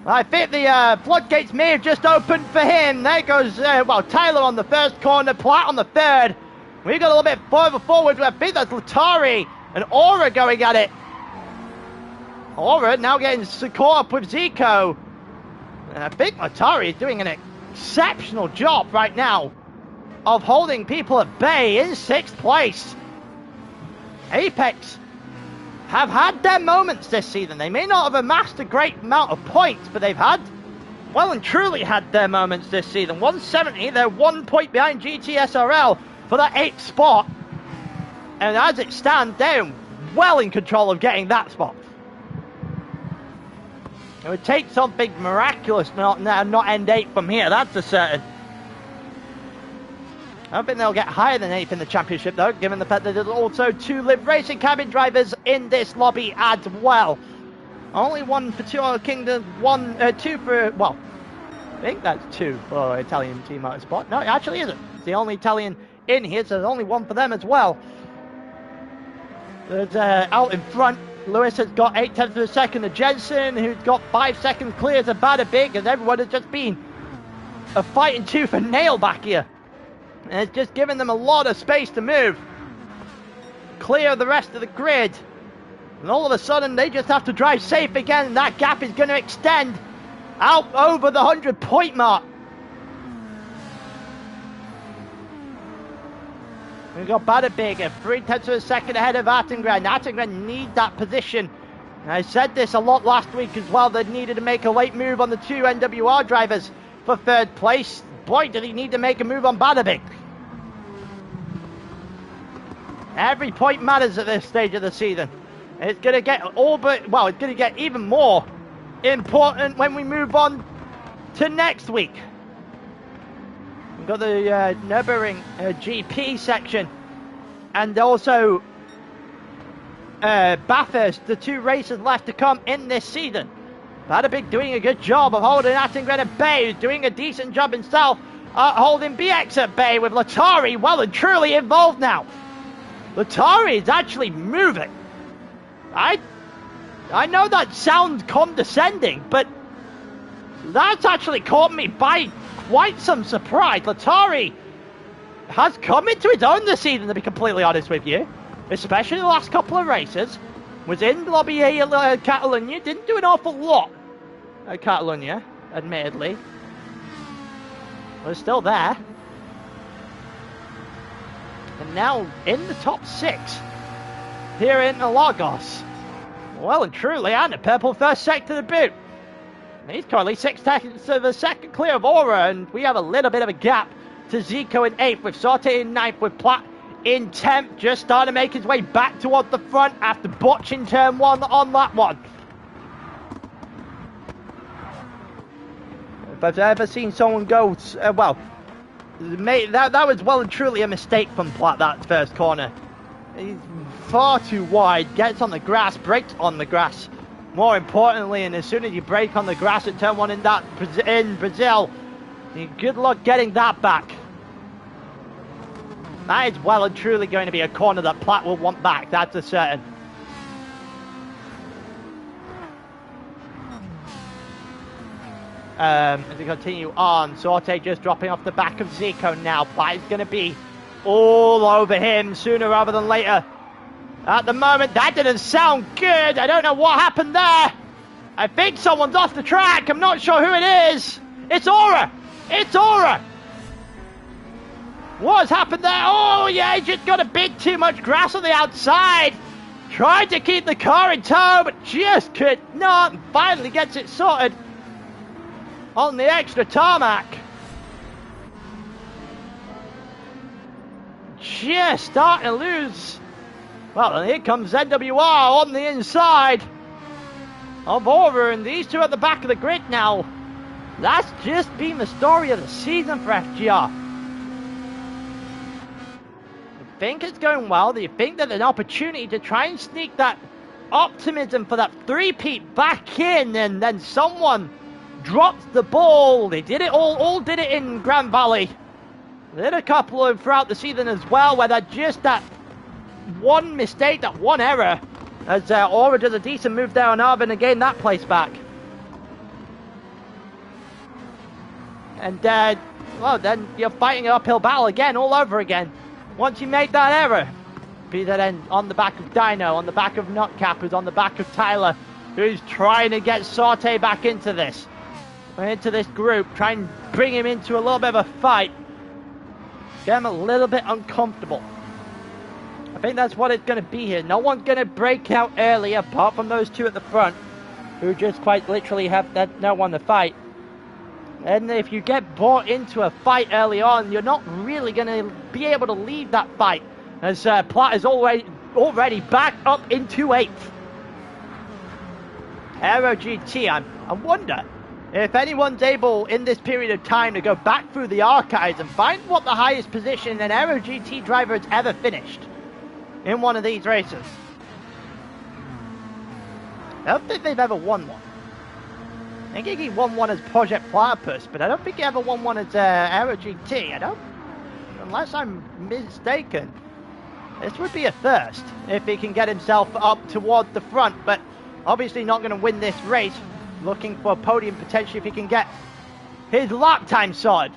I think the floodgates may have just opened for him. There goes, Tyler on the first corner, Platt on the third. We got a little bit further forward. I think that's Latari and Aura going at it. Aura now getting caught up with Zico. And I think Latari is doing an exceptional job right now of holding people at bay in 6th place. Apex have had their moments this season. They may not have amassed a great amount of points, but they've had, well and truly had their moments this season. 170, they're 1 point behind GTSRL for that 8th spot. And as it stands, they're well in control of getting that spot. It would take something miraculous not end 8th from here, that's for certain. I don't think they'll get higher than 8th in the championship though, given the fact that there's also 2 Liv Racing cabin drivers in this lobby as well. Only 1 for Two Oil Kingdoms, 2 for, well, I think that's 2 for Italian Team Motorsport. No, it actually isn't. It's the only Italian in here, so there's only 1 for them as well. There's out in front, Lewis has got 8 tenths of a second to Jensen, who's got 5 seconds clear to Badabig, as everyone has just been a fighting tooth and nail back here. And it's just given them a lot of space to move. Clear the rest of the grid. And all of a sudden, they just have to drive safe again, and that gap is going to extend out over the 100-point mark. We've got Badabig at 3 tenths of a second ahead of Attengren. Attengren need that position. And I said this a lot last week as well. They needed to make a late move on the 2 NWR drivers for 3rd place. Boy, did he need to make a move on Badabig. Every point matters at this stage of the season. It's going to get it's going to get even more important when we move on to next week. We've got the Nürburgring GP section, and also Bathurst, the 2 races left to come in this season. Badabig doing a good job of holding Attengren at bay, who's doing a decent job himself holding BX at bay, with Latari well and truly involved now. Latari is actually moving. I know that sounds condescending, but that's actually caught me by quite some surprise. Latari has come into his own this season, to be completely honest with you. Especially the last couple of races. Was in Lobby Catalunya, didn't do an awful lot at Catalunya, admittedly. Was still there. And now in the top 6 here in Interlagos. Well and truly, and a purple first sector to boot. He's currently 6 seconds to the second clear of Aura, and we have a little bit of a gap to Zico in 8th, with Sorte in 9th, with Platt in 10th, just starting to make his way back towards the front after botching turn 1 on that one. If I've ever seen someone go, well, that was well and truly a mistake from Platt, that first corner. He's far too wide, gets on the grass, breaks on the grass. More importantly, and as soon as you break on the grass at turn 1 in Brazil, good luck getting that back. That is well and truly going to be a corner that Platt will want back, that's a certain. As we continue on, Sorte just dropping off the back of Zico now. Platt is going to be all over him sooner rather than later. At the moment, that didn't sound good. I don't know what happened there. I think someone's off the track. I'm not sure who it is. It's Aura. It's Aura. What has happened there? Oh, yeah, he just got a bit too much grass on the outside. Tried to keep the car in tow, but just could not. And finally gets it sorted on the extra tarmac. Just starting to lose. Well, and here comes NWR on the inside of Aura, and these two at the back of the grid now. That's just been the story of the season for FGR. You think it's going well? Do you think there's an opportunity to try and sneak that optimism for that three-peat back in, and then someone drops the ball? They did it all did it in Grand Valley. They did a couple of throughout the season as well, where that just that one mistake, that one error, as Aura does a decent move there on Arvin and gain that place back. And well, then you're fighting an uphill battle again, all over again. Once you make that error, be that then on the back of Dino, on the back of Nutcap, who's on the back of Tyler, who's trying to get Sorte back into this group, try and bring him into a little bit of a fight, get him a little bit uncomfortable. I think that's what it's going to be here. No one's going to break out early apart from those two at the front, who just quite literally have no one to fight. And if you get brought into a fight early on, you're not really going to be able to leave that fight, as Platt is already back up into 8th. Aero GT, I wonder if anyone's able in this period of time to go back through the archives and find what the highest position an Aero GT driver has ever finished in one of these races. I don't think they've ever won one. I think he won one as Project Platypus, but I don't think he ever won one as Aero GT. I don't, unless I'm mistaken. This would be a first if he can get himself up toward the front, but obviously not going to win this race. Looking for a podium potentially if he can get his lap time sorted.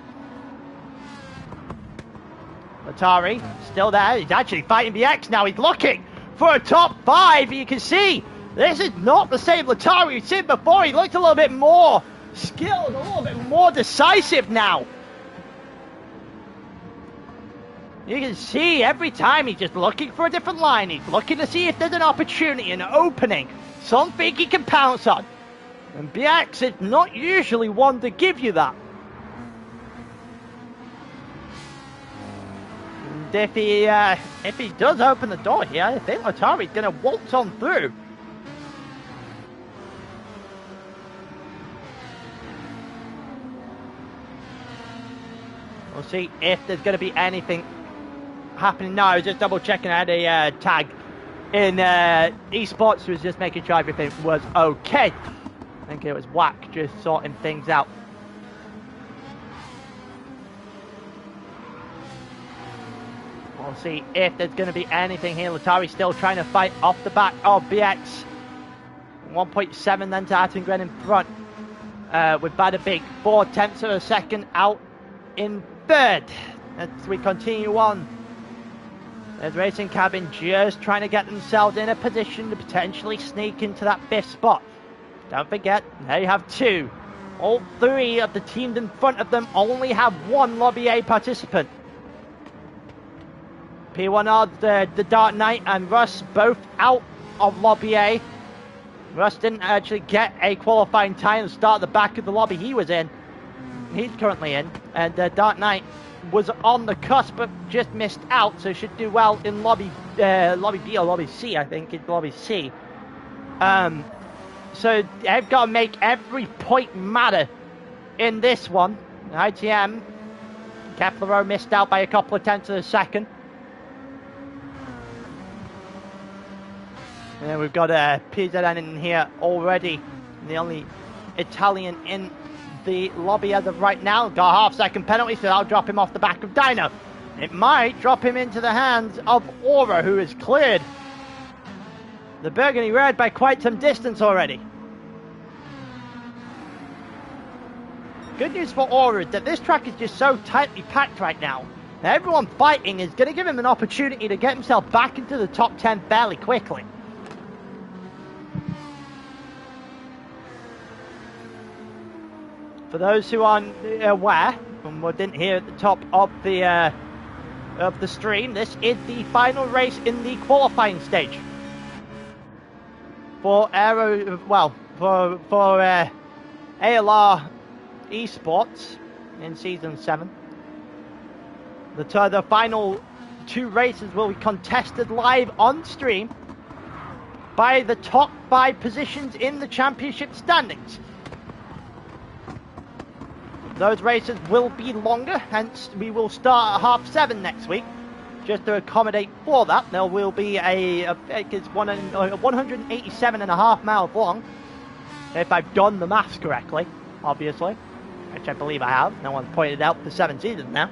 Atari still there. He's actually fighting BX now. He's looking for a top 5. You can see this is not the same Latari we've seen before. He looked a little bit more skilled, a little bit more decisive now. You can see every time he's just looking for a different line. He's looking to see if there's an opportunity, an opening, something he can pounce on. And BX is not usually one to give you that. And if he does open the door here, I think Latari's going to waltz on through. We'll see if there's going to be anything happening. No, I was just double checking. I had a tag in Esports, who was just making sure everything was okay. I think it was Whack just sorting things out. We'll see if there's going to be anything here. Latari still trying to fight off the back of BX. 1.7 then to Attengren in front. With Bada Big 4/10 of a second out in third. As we continue on. There's Racing Cabin just trying to get themselves in a position to potentially sneak into that 5th spot. Don't forget, they have 2. All 3 of the teams in front of them only have 1 Lobby A participant. P1R, the Dark Knight, and Russ both out of Lobby A. Russ didn't actually get a qualifying time to start the back of the lobby he was in. He's currently in. And Dark Knight was on the cusp but just missed out, so should do well in lobby B or lobby C, I think. It's lobby C. So they've got to make every point matter in this one. ITM, Kepler missed out by a couple of tenths of a second. And we've got PZN in here already. The only Italian in the lobby as of right now. Got a half-second penalty, so that'll drop him off the back of Dino. It might drop him into the hands of Aura, who is cleared the Burgundy Red by quite some distance already. Good news for Aura is that this track is just so tightly packed right now. Now everyone fighting is going to give him an opportunity to get himself back into the top 10 fairly quickly. For those who aren't aware, and didn't hear at the top of the stream, this is the final race in the qualifying stage for Aero. Well, for ALR Esports in season 7. The final 2 races will be contested live on stream by the top 5 positions in the championship standings. Those races will be longer, hence we will start at 7:30 next week. Just to accommodate for that, there will be it's 187.5 miles long, if I've done the maths correctly, obviously, which I believe I have. No one's pointed out for 7 seasons now.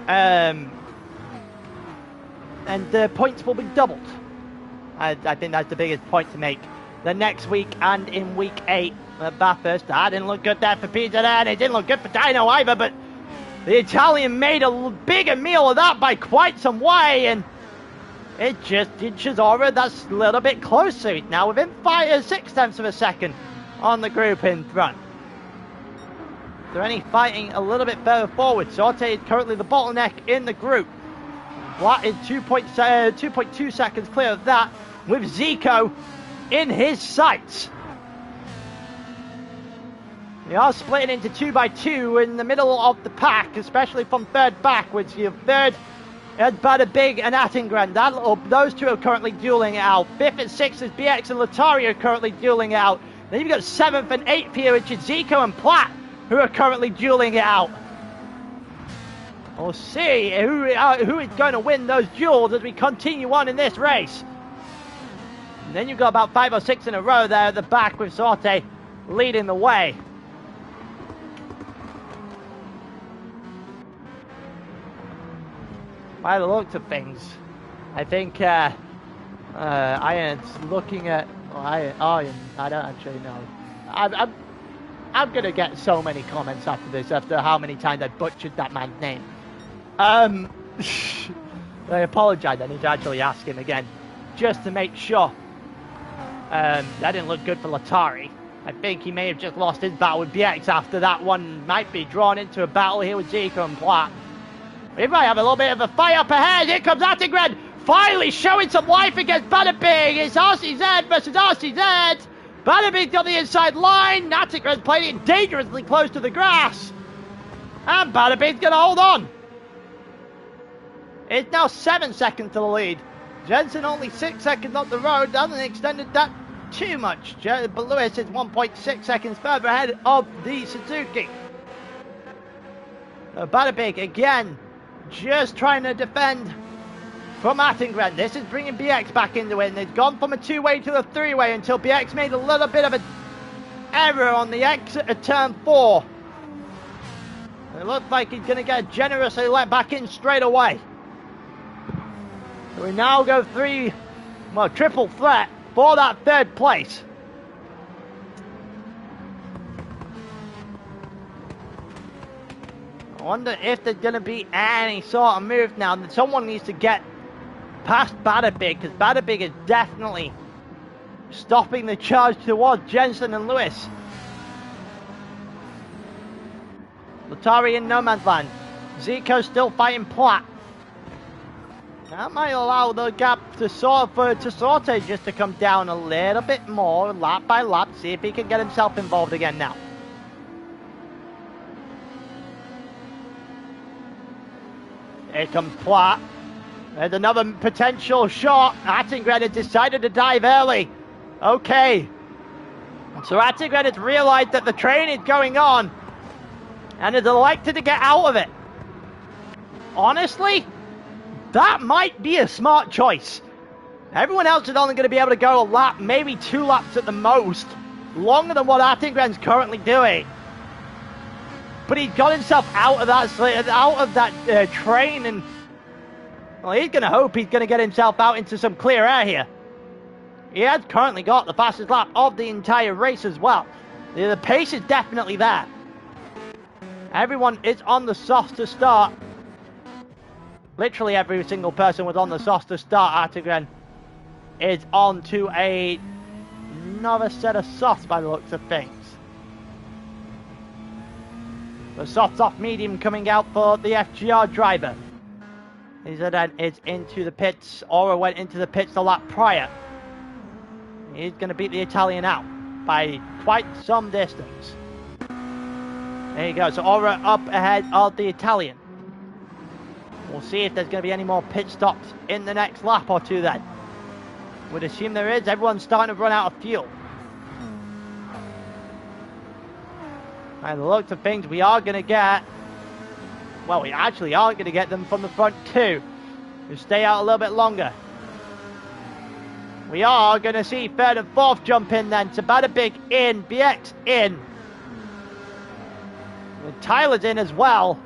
And the points will be doubled. I think that's the biggest point to make. The next week and in week 8. Bathurst, that didn't look good there for PZN. It didn't look good for Dino either, but the Italian made a bigger meal of that by quite some way, and it just inches Aura that's a little bit closer. He's now within 6/10 of a second on the group in front. They're only fighting a little bit further forward. Sorte is currently the bottleneck in the group. Blatt is 2.2 seconds clear of that, with Zico in his sights. We are splitting into 2x2 in the middle of the pack, especially from third backwards. You have third, Bada Big and Attengren. Those 2 are currently dueling it out. 5th and 6th is BX and Latari are currently dueling it out. Then you've got 7th and 8th here, which is Zico and Platt, who are currently dueling it out. We'll see who is going to win those duels as we continue on in this race. And then you've got about 5 or 6 in a row there at the back with Sorte leading the way. By the looks of things, I think Iron's looking at Iron. I don't actually know. I'm gonna get so many comments after this, after how many times I butchered that man's name. I apologise. I need to actually ask him again, just to make sure. That didn't look good for Latari. I think he may have just lost his battle with BX after that one. Might be drawn into a battle here with Zico and Platt. We might have a little bit of a fight up ahead. Here comes Attengren, finally showing some life against Bada Big. It's RCZ versus RCZ. Bada Big's on the inside line. Attengren's playing it dangerously close to the grass. And Bada Big's going to hold on. It's now 7 seconds to the lead. Jensen only 6 seconds on the road. Hasn't extended that too much. But Lewis is 1.6 seconds further ahead of the Suzuki. Bada Big again, just trying to defend from Attengren. This is bringing BX back into it, and they've gone from a 2-way to a 3-way until BX made a little bit of an error on the exit of turn 4. It looks like he's going to get generously let back in straight away. So we now go triple threat for that third place. I wonder if there's going to be any sort of move now. That someone needs to get past Badabig, because Badabig is definitely stopping the charge towards Jensen and Lewis. Latari in no man's land. Zico still fighting Platt. That might allow the gap to Sorte just to come down a little bit more, lap by lap, see if he can get himself involved again now. Here comes Platt. There's another potential shot. Attingren has decided to dive early. Okay. So Attingren has realized that the train is going on and has elected to get out of it. Honestly, that might be a smart choice. Everyone else is only going to be able to go a lap, maybe 2 laps at the most, longer than what Attingren's currently doing. But he got himself out of that train, and well, he's going to hope he's going to get himself out into some clear air here. He has currently got the fastest lap of the entire race as well. The pace is definitely there. Everyone is on the soft to start. Literally every single person was on the soft to start. Attingren is on to another set of softs by the looks of things. The soft medium coming out for the FGR driver. Then is into the pits. Aura went into the pits the lap prior. He's going to beat the Italian out by quite some distance. There you go. So Aura up ahead of the Italian. We'll see if there's going to be any more pit stops in the next lap or two then. Would assume there is. Everyone's starting to run out of fuel. By the looks of things, we are going to get... Well, we actually are going to get them from the front too. Who stay out a little bit longer. We are going to see third and fourth jump in then. Sabadabig in. BX in. And Tyler's in as well.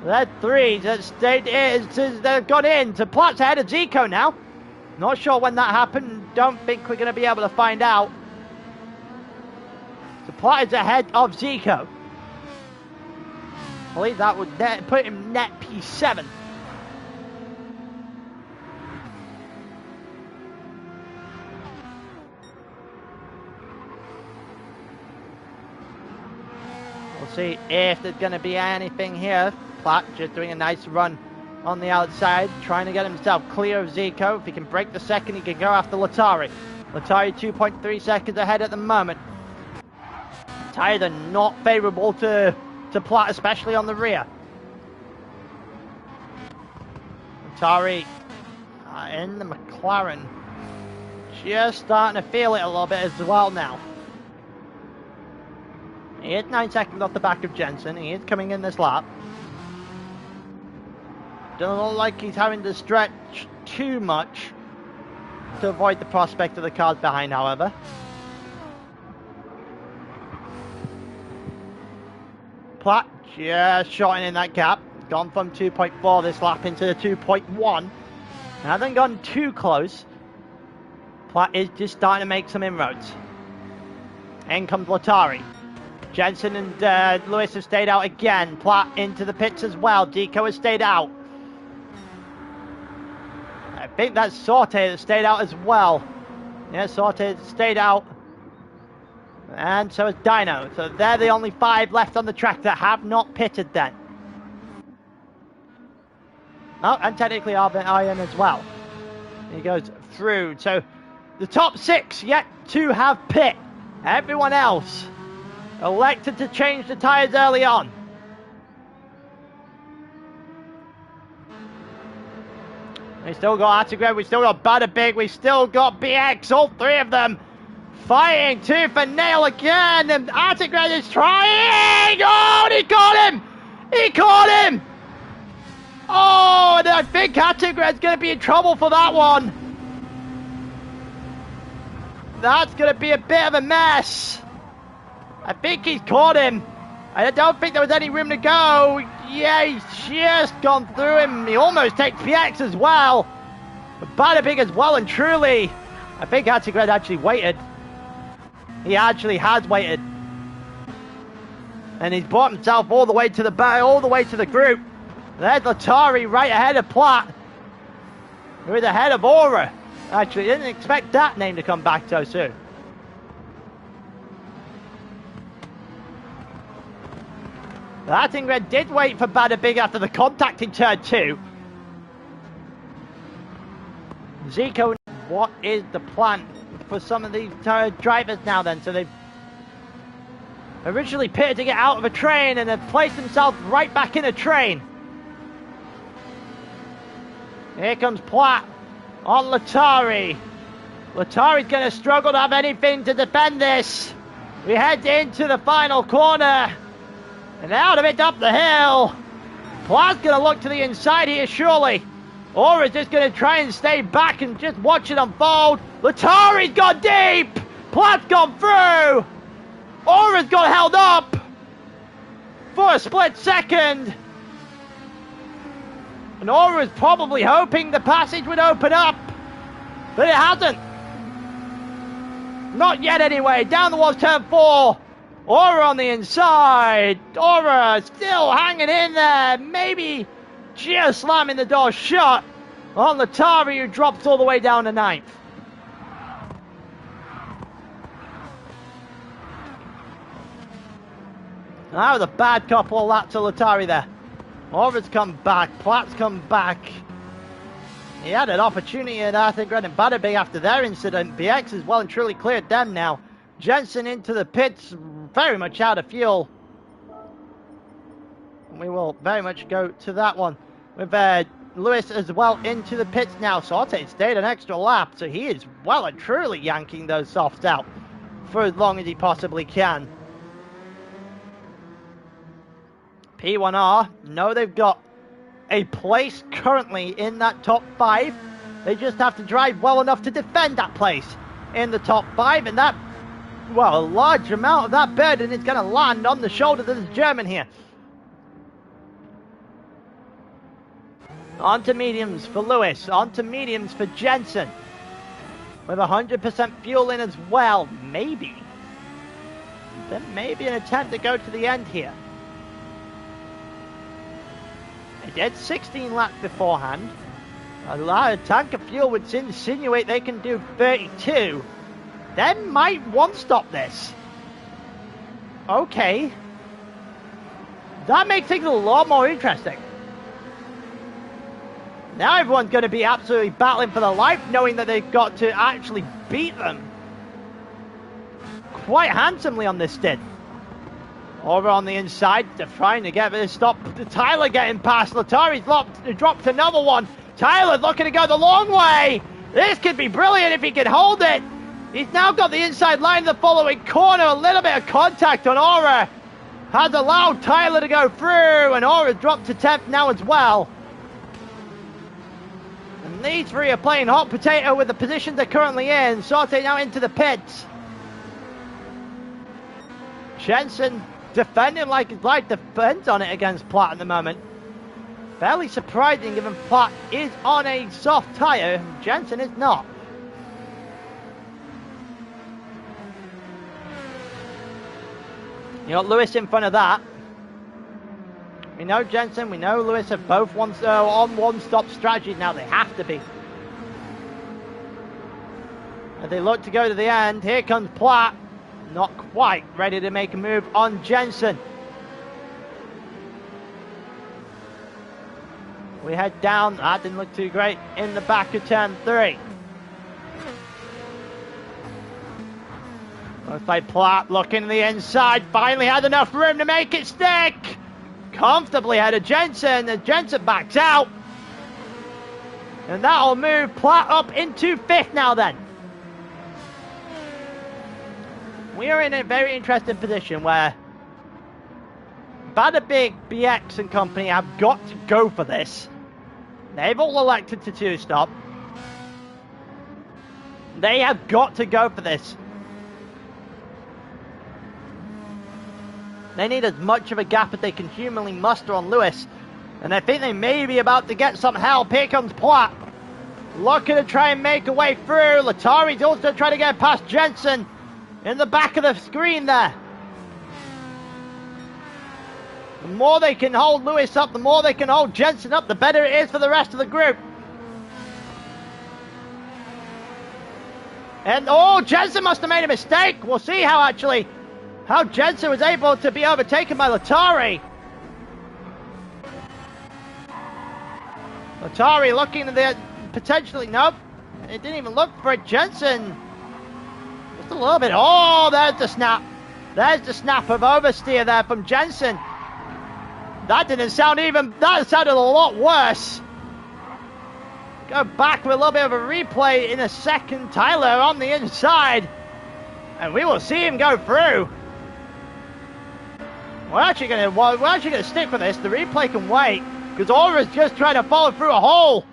That 3 that stayed in. They've gone in. So Platt's ahead of Zico now. Not sure when that happened. Don't think we're going to be able to find out. So Platt is ahead of Zico. I believe that would put him net P7. We'll see if there's going to be anything here. Platt just doing a nice run on the outside, trying to get himself clear of Zico. If he can break the second, he can go after Latari. Latari 2.3 seconds ahead at the moment. Tires are not favourable to Platt, especially on the rear. Latari in the McLaren. Just starting to feel it a little bit as well now. He is 9 seconds off the back of Jensen. He is coming in this lap. Doesn't look like he's having to stretch too much to avoid the prospect of the cars behind, however. Platt just shortening that gap. Gone from 2.4 this lap into the 2.1. Hasn't gone too close. Platt is just starting to make some inroads. In comes Latari. Jensen and Lewis have stayed out again. Platt into the pits as well. Deco has stayed out. I think that's Sorte that stayed out as well. Yeah, Sorte stayed out. And so is Dino. So they're the only 5 left on the track that have not pitted then. Oh, and technically Iron as well. He goes through. So the top 6 yet to have pit. Everyone else elected to change the tyres early on. We still got Attigren, we still got Badabig, we still got BX, all 3 of them fighting tooth and nail again, and Attigren is trying! Oh, and he caught him! He caught him! Oh, and I think Attigren's going to be in trouble for that one. That's going to be a bit of a mess. I think he's caught him. I don't think there was any room to go. Yeah, he's just gone through him. He almost takes PX as well. But Bada Big as well and truly. I think Artigred actually waited. He actually has waited. And he's brought himself all the way to the back, all the way to the group. There's Latari right ahead of Platt. Who's ahead of Aura. Actually, didn't expect that name to come back so soon. Artigred did wait for Bada Big after the contact in turn 2. Zico, what is the plan for some of these drivers now then? So they've originally pitted to get out of a train and they've placed themselves right back in a train. Here comes Platt on Latari. Latari's going to struggle to have anything to defend this. We head into the final corner. And out of it up the hill. Platt's going to look to the inside here, surely. Or is just going to try and stay back and just watch it unfold. Latari's gone deep. Platt's gone through. Aura's got held up for a split second. And Aura's probably hoping the passage would open up. But it hasn't. Not yet anyway. Down towards turn 4. Aura on the inside. Aura still hanging in there. Maybe just slamming the door shut on Latari, who drops all the way down to 9th. That was a bad couple of laps to Latari there. Aura's come back. Platt's come back. He had an opportunity at Arthur and Bada Big after their incident. BX has well and truly cleared them now. Jensen into the pits, very much out of fuel. We will very much go to that one. With Lewis as well into the pits now. Sorte stayed an extra lap, so he is well and truly yanking those softs out for as long as he possibly can. P1R, no, they've got a place currently in that top 5. They just have to drive well enough to defend that place in the top 5, and that, well, a large amount of that burden is going to land on the shoulders of this German here. Onto mediums for Lewis, onto mediums for Jensen. With 100% fuel in as well, maybe. There may be an attempt to go to the end here. They did 16 laps beforehand. A tank of fuel would insinuate they can do 32. They might one-stop this. Okay. That makes things a lot more interesting. Now everyone's going to be absolutely battling for their life, knowing that they've got to actually beat them quite handsomely on this stint. Over on the inside, they're trying to get this stop. Tyler getting past. Latari's dropped another one. Tyler's looking to go the long way. This could be brilliant if he can hold it. He's now got the inside line of the following corner. A little bit of contact on Aura has allowed Tyler to go through, and Aura's dropped to 10th now as well. And these three are playing hot potato with the position they're currently in. Sorte now into the pits. Jensen defending like his life depends on it against Platt at the moment. Fairly surprising given Platt is on a soft tyre, Jensen is not. You got Lewis in front of that. We know Jensen, we know Lewis are both on one-stop strategy now. They have to be. As they look to go to the end, here comes Platt. Not quite ready to make a move on Jensen. We head down. That didn't look too great in the back of turn 3. Looks like Platt looking to the inside. Finally had enough room to make it stick. Comfortably ahead of Jensen. And Jensen backs out. And that'll move Platt up into 5th now then. We are in a very interesting position where Bada Big, BX and company have got to go for this. They've all elected to 2-stop. They have got to go for this. They need as much of a gap as they can humanly muster on Lewis. And I think they may be about to get some help. Here comes Platt. Looking to try and make a way through. Latari's also trying to get past Jensen in the back of the screen there. The more they can hold Lewis up, the more they can hold Jensen up, the better it is for the rest of the group. And oh, Jensen must have made a mistake. We'll see how Jensen was able to be overtaken by Latari. Latari looking at the potentially, nope. It didn't even look for it. Jensen. Just a little bit. Oh, there's the snap. There's the snap of oversteer there from Jensen. That didn't sound even, that sounded a lot worse. Go back with a little bit of a replay in a second. Tyler on the inside. And we will see him go through. We're actually gonna stick with this. The replay can wait. Because Aura's just trying to follow through a hole.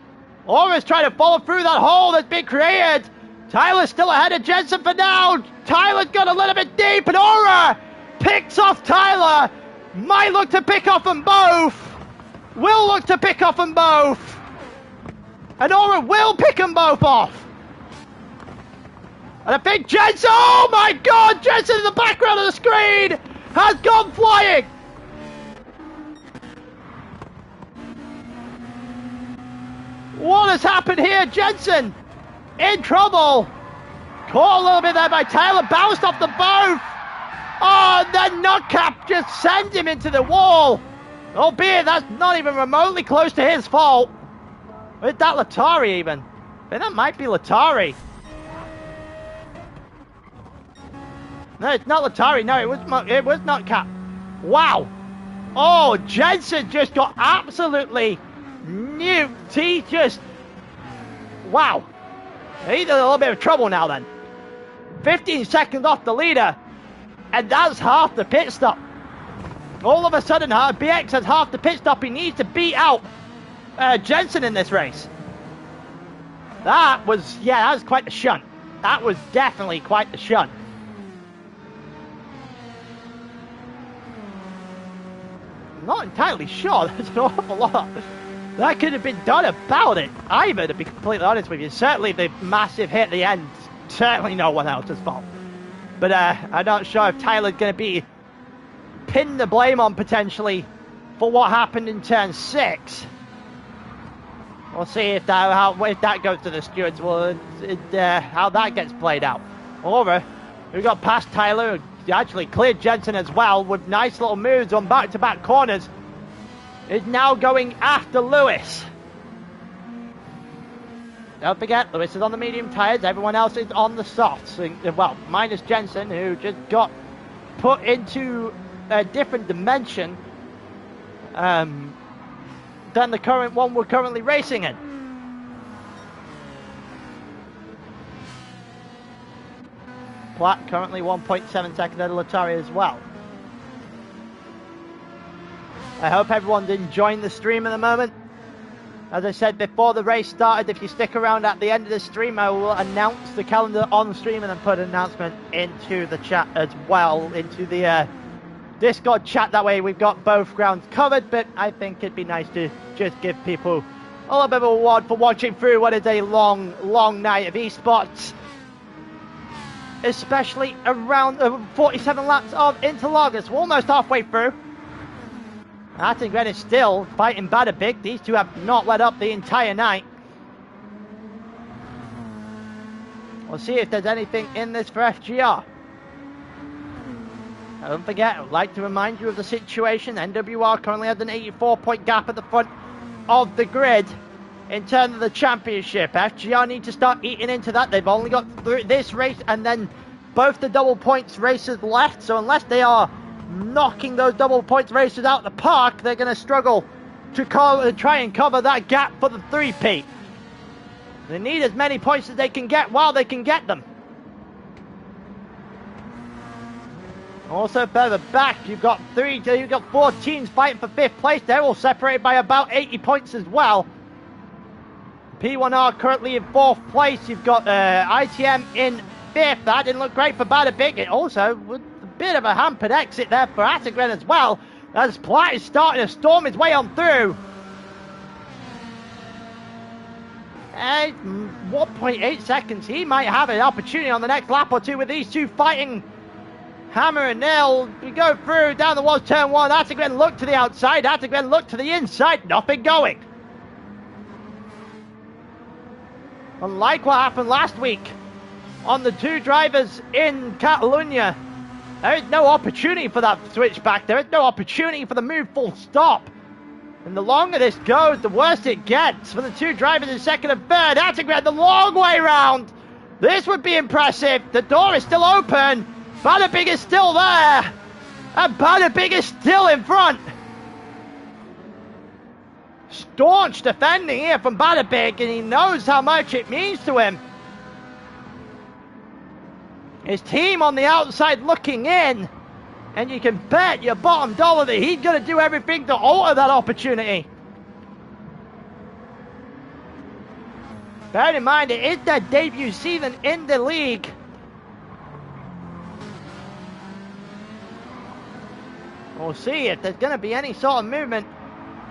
Aura's trying to follow through that hole that's been created. Tyler's still ahead of Jensen for now. Tyler's got a little bit deep and Aura picks off Tyler. Might look to pick off them both. Will look to pick off them both. And Aura will pick them both off. And I think Jensen, oh my God, Jensen in the background of the screen has gone flying. What has happened here? Jensen in trouble. Caught a little bit there by Tyler, bounced off the both. Oh, and then Nutcap just sends him into the wall. Albeit that's not even remotely close to his fault. With that Latari even. I think that might be Latari. No, it's not Latari. No, it was Nutcap. Wow. Oh, Jensen just got absolutely nuked. He just... Wow. He's in a little bit of trouble now then. 15 seconds off the leader. And that's half the pit stop. All of a sudden, BX has half the pit stop. He needs to beat out Jensen in this race. That was quite the shunt. That was definitely quite the shunt. I'm not entirely sure. There's an awful lot that could have been done about it, either, to be completely honest with you. Certainly the massive hit at the end, certainly no one else's fault. But I'm not sure if Tyler's going to be pinned the blame on potentially for what happened in turn 6. We'll see if that goes to the stewards, how that gets played out. Over, we got past Tyler, who actually cleared Jensen as well with nice little moves on back-to-back corners. Is now going after Lewis. Don't forget, Lewis is on the medium tyres, everyone else is on the softs. Well, minus Jensen, who just got put into a different dimension than the current one we're currently racing in. Platt currently 1.7 seconds ahead of Latari as well. I hope everyone's enjoying the stream at the moment. As I said before the race started, if you stick around at the end of the stream, I will announce the calendar on stream and then put an announcement into the chat as well, into the Discord chat. That way we've got both grounds covered, but I think it'd be nice to just give people a little bit of a reward for watching through what is a long, long night of esports. Especially around 47 laps of Interlagos. We're almost halfway through. Martin Gren is still fighting Bada Big. These two have not let up the entire night. We'll see if there's anything in this for FGR. Don't forget, I'd like to remind you of the situation. NWR currently has an 84-point gap at the front of the grid in terms of the championship. FGR need to start eating into that. They've only got this race and then both the double points races left. So unless they are knocking those double points races out the park, they're going to struggle to try and cover that gap for the 3-peat. They need as many points as they can get while they can get them. Also further back, you've got 4 teams fighting for 5th place. They're all separated by about 80 points as well. P1R currently in 4th place. You've got ITM in 5th. That didn't look great for Bada Big. It also, with bit of a hampered exit there for Attigren as well, as Platt is starting to storm his way on through. And 1.8 seconds, he might have an opportunity on the next lap or two with these two fighting hammer and nail. We go through, down the walls, turn one. Attigren look to the outside, Attigren look to the inside, nothing going. Unlike what happened last week on the two drivers in Catalonia, there is no opportunity for that switch back. There is no opportunity for the move full stop. And the longer this goes, the worse it gets for the two drivers in second and third. Attigren the long way round. This would be impressive. The door is still open. Badabig is still there. And Badabig is still in front. Staunch defending here from Badabig, and he knows how much it means to him. His team on the outside looking in, and you can bet your bottom dollar that he's going to do everything to alter that opportunity. Bear in mind, it is their debut season in the league. We'll see if there's going to be any sort of movement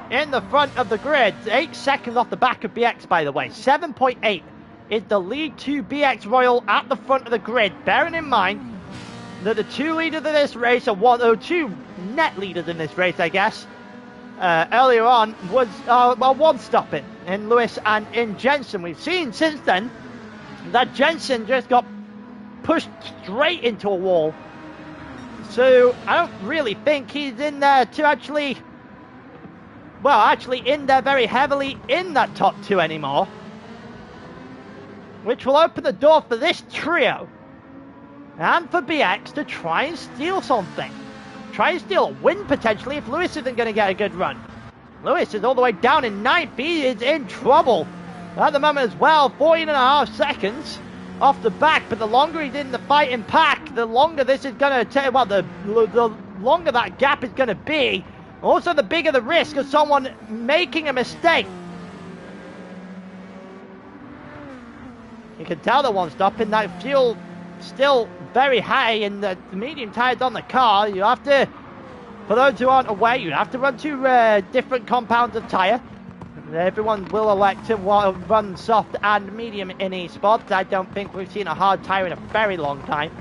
in the front of the grid. 8 seconds off the back of BX, by the way. 7.8 is the lead to BX Royal at the front of the grid. Bearing in mind that the two leaders of this race, or two net leaders in this race, I guess, earlier on was, one stopping in Lewis and in Jensen. We've seen since then that Jensen just got pushed straight into a wall. So I don't really think he's in there to actually in there very heavily in that top two anymore. Which will open the door for this trio and for BX to try and steal something. Try and steal a win potentially if Lewis isn't going to get a good run. Lewis is all the way down in ninth. He is in trouble at the moment as well. 14.5 seconds off the back, but the longer he's in the fighting pack, the longer this is going to take. Well, the longer that gap is going to be. Also, the bigger the risk of someone making a mistake. You can tell the one stopping, that fuel still very high and the medium tires on the car. You have to, for those who aren't aware, you have to run two different compounds of tyre. Everyone will elect to run soft and medium in esports. I don't think we've seen a hard tyre in a very long time.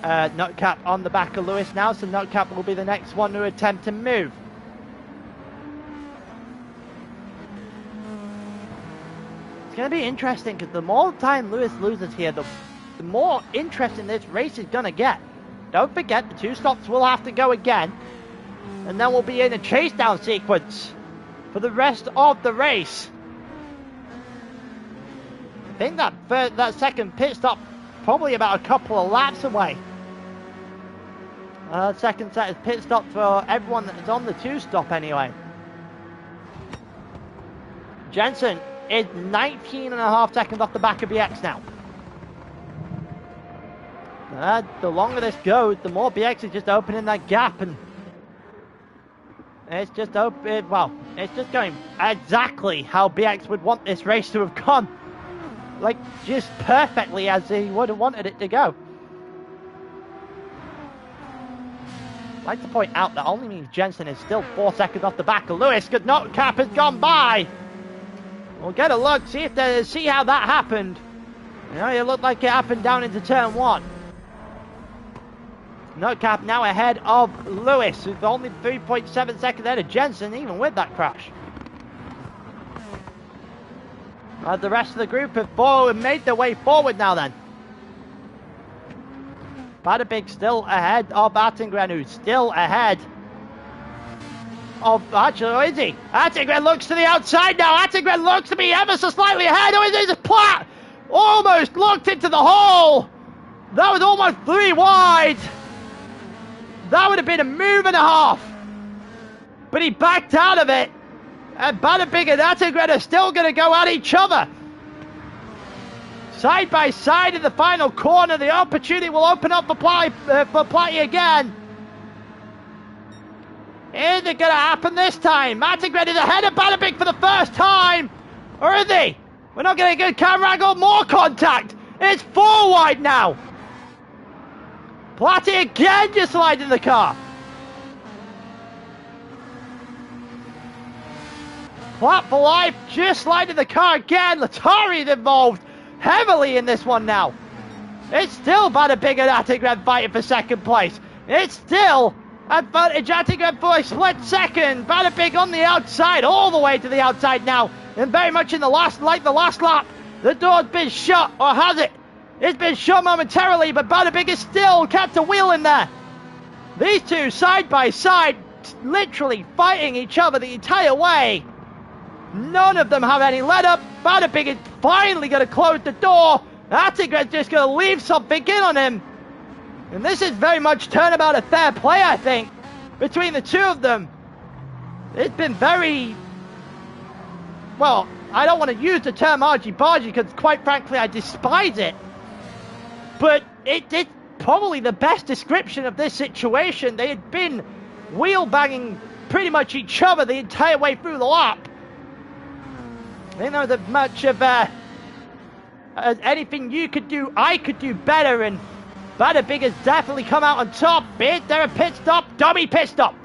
Nutcap on the back of Lewis now, so Nutcap will be the next one to attempt to move. It's going to be interesting because the more time Lewis loses here, the more interesting this race is going to get. Don't forget, the two stops will have to go again, and then we'll be in a chase down sequence for the rest of the race. I think that second pit stop probably about a couple of laps away. Second set is pit stop for everyone that is on the two stop anyway. Jensen is 19.5 seconds off the back of BX now. The longer this goes, the more BX is just opening that gap, and it's just it's just going exactly how BX would want this race to have gone. Like, just perfectly as he would have wanted it to go. I'd like to point out that only means Jensen is still 4 seconds off the back of Lewis. Good Nutcap has gone by. We'll get a look, see how that happened. You know, it looked like it happened down into turn one. Nutcap now ahead of Lewis, with only 3.7 seconds ahead of Jensen, even with that crash. The rest of the group have made their way forward now then. Badabig still ahead of Attigren, who's still ahead of, actually, oh, is he? Attigren looks to the outside now. Attigren looks to be ever so slightly ahead. Oh, it is Platt. Almost looked into the hole. That was almost 3 wide. That would have been a move and a half. But he backed out of it. And Badabig and Attigren are still going to go at each other. Side by side in the final corner. The opportunity will open up for Platty again. Is it going to happen this time? Attigren is ahead of Badabig for the first time. Or is he? We're not getting a good camera angle. More contact. It's 4 wide now. Platty again just sliding the car. Platt for life just sliding the car again. Latari's involved heavily in this one now. It's still Badabig and Attigren fighting for second place. It's still advantage Attigren for a split second. Badabig on the outside, all the way to the outside now. And very much in the last lap. The door's been shut, or has it? It's been shut momentarily, but Badabig is still kept a wheel in there. These two side by side, literally fighting each other the entire way. None of them have any let up. Badabig is finally going to close the door. Attigren's just going to leave something in on him. And this is very much turnabout of fair play, I think, between the two of them. It's been very... Well, I don't want to use the term argy-bargy because, quite frankly, I despise it. But it's probably the best description of this situation. They had been wheel-banging pretty much each other the entire way through the lap. I think there was as much of as anything you could do, I could do better, and Badabig has definitely come out on top. Is there a pit stop? Dummy pit stop.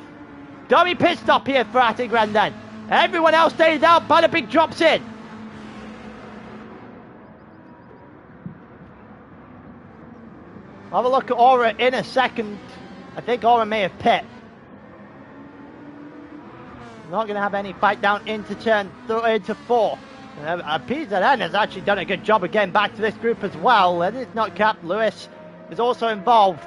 Dummy pit stop here for Attigren then. Everyone else stays out, Badabig drops in. I'll have a look at Aura in a second. I think Aura may have pit. Not going to have any fight down into into 4. PZN has actually done a good job of getting back to this group as well. And it's not capped. Lewis is also involved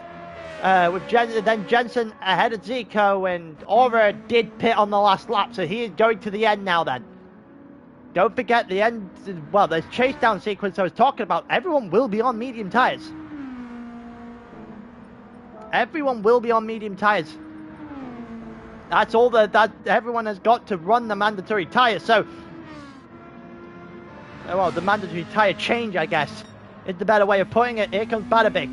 with Jensen. Then Jensen ahead of Zico, and Aura did pit on the last lap, so he is going to the end now then. Don't forget the end, well, there's chase down sequence I was talking about. Everyone will be on medium tyres. Everyone will be on medium tyres. That's all that everyone has got to run the mandatory tyres. So, well, the mandatory tyre change, I guess, is the better way of putting it. Here comes Badabig.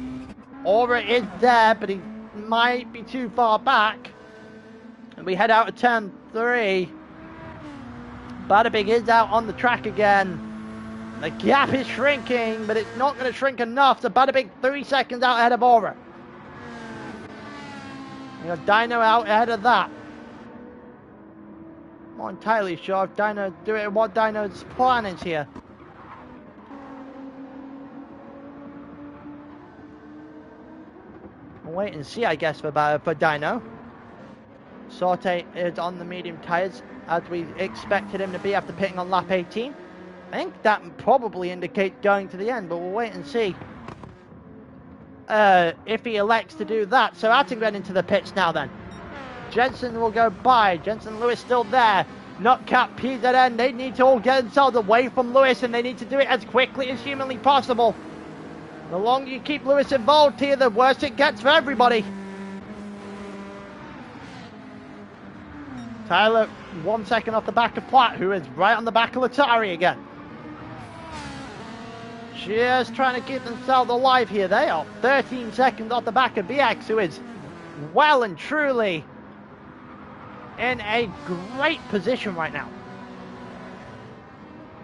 Aura is there, but he might be too far back. And we head out of turn 3. Badabig is out on the track again. The gap is shrinking, but it's not going to shrink enough. So Badabig 3 seconds out ahead of Aura. You got Dino out ahead of that. Not entirely sure if Dino what Dino's plan is here. We'll wait and see, I guess, for Dino. Sorte is on the medium tyres, as we expected him to be after pitting on lap 18. I think that probably indicates going to the end, but we'll wait and see if he elects to do that. So Attigren into the pits now then. Jensen will go by. Jensen Lewis still there. Not cap PZN. They need to all get themselves away from Lewis, and they need to do it as quickly as humanly possible. The longer you keep Lewis involved here, the worse it gets for everybody. Tyler 1 second off the back of Platt, who is right on the back of Latari again. Just trying to keep themselves alive here. They are 13 seconds off the back of BX, who is well and truly in a great position right now.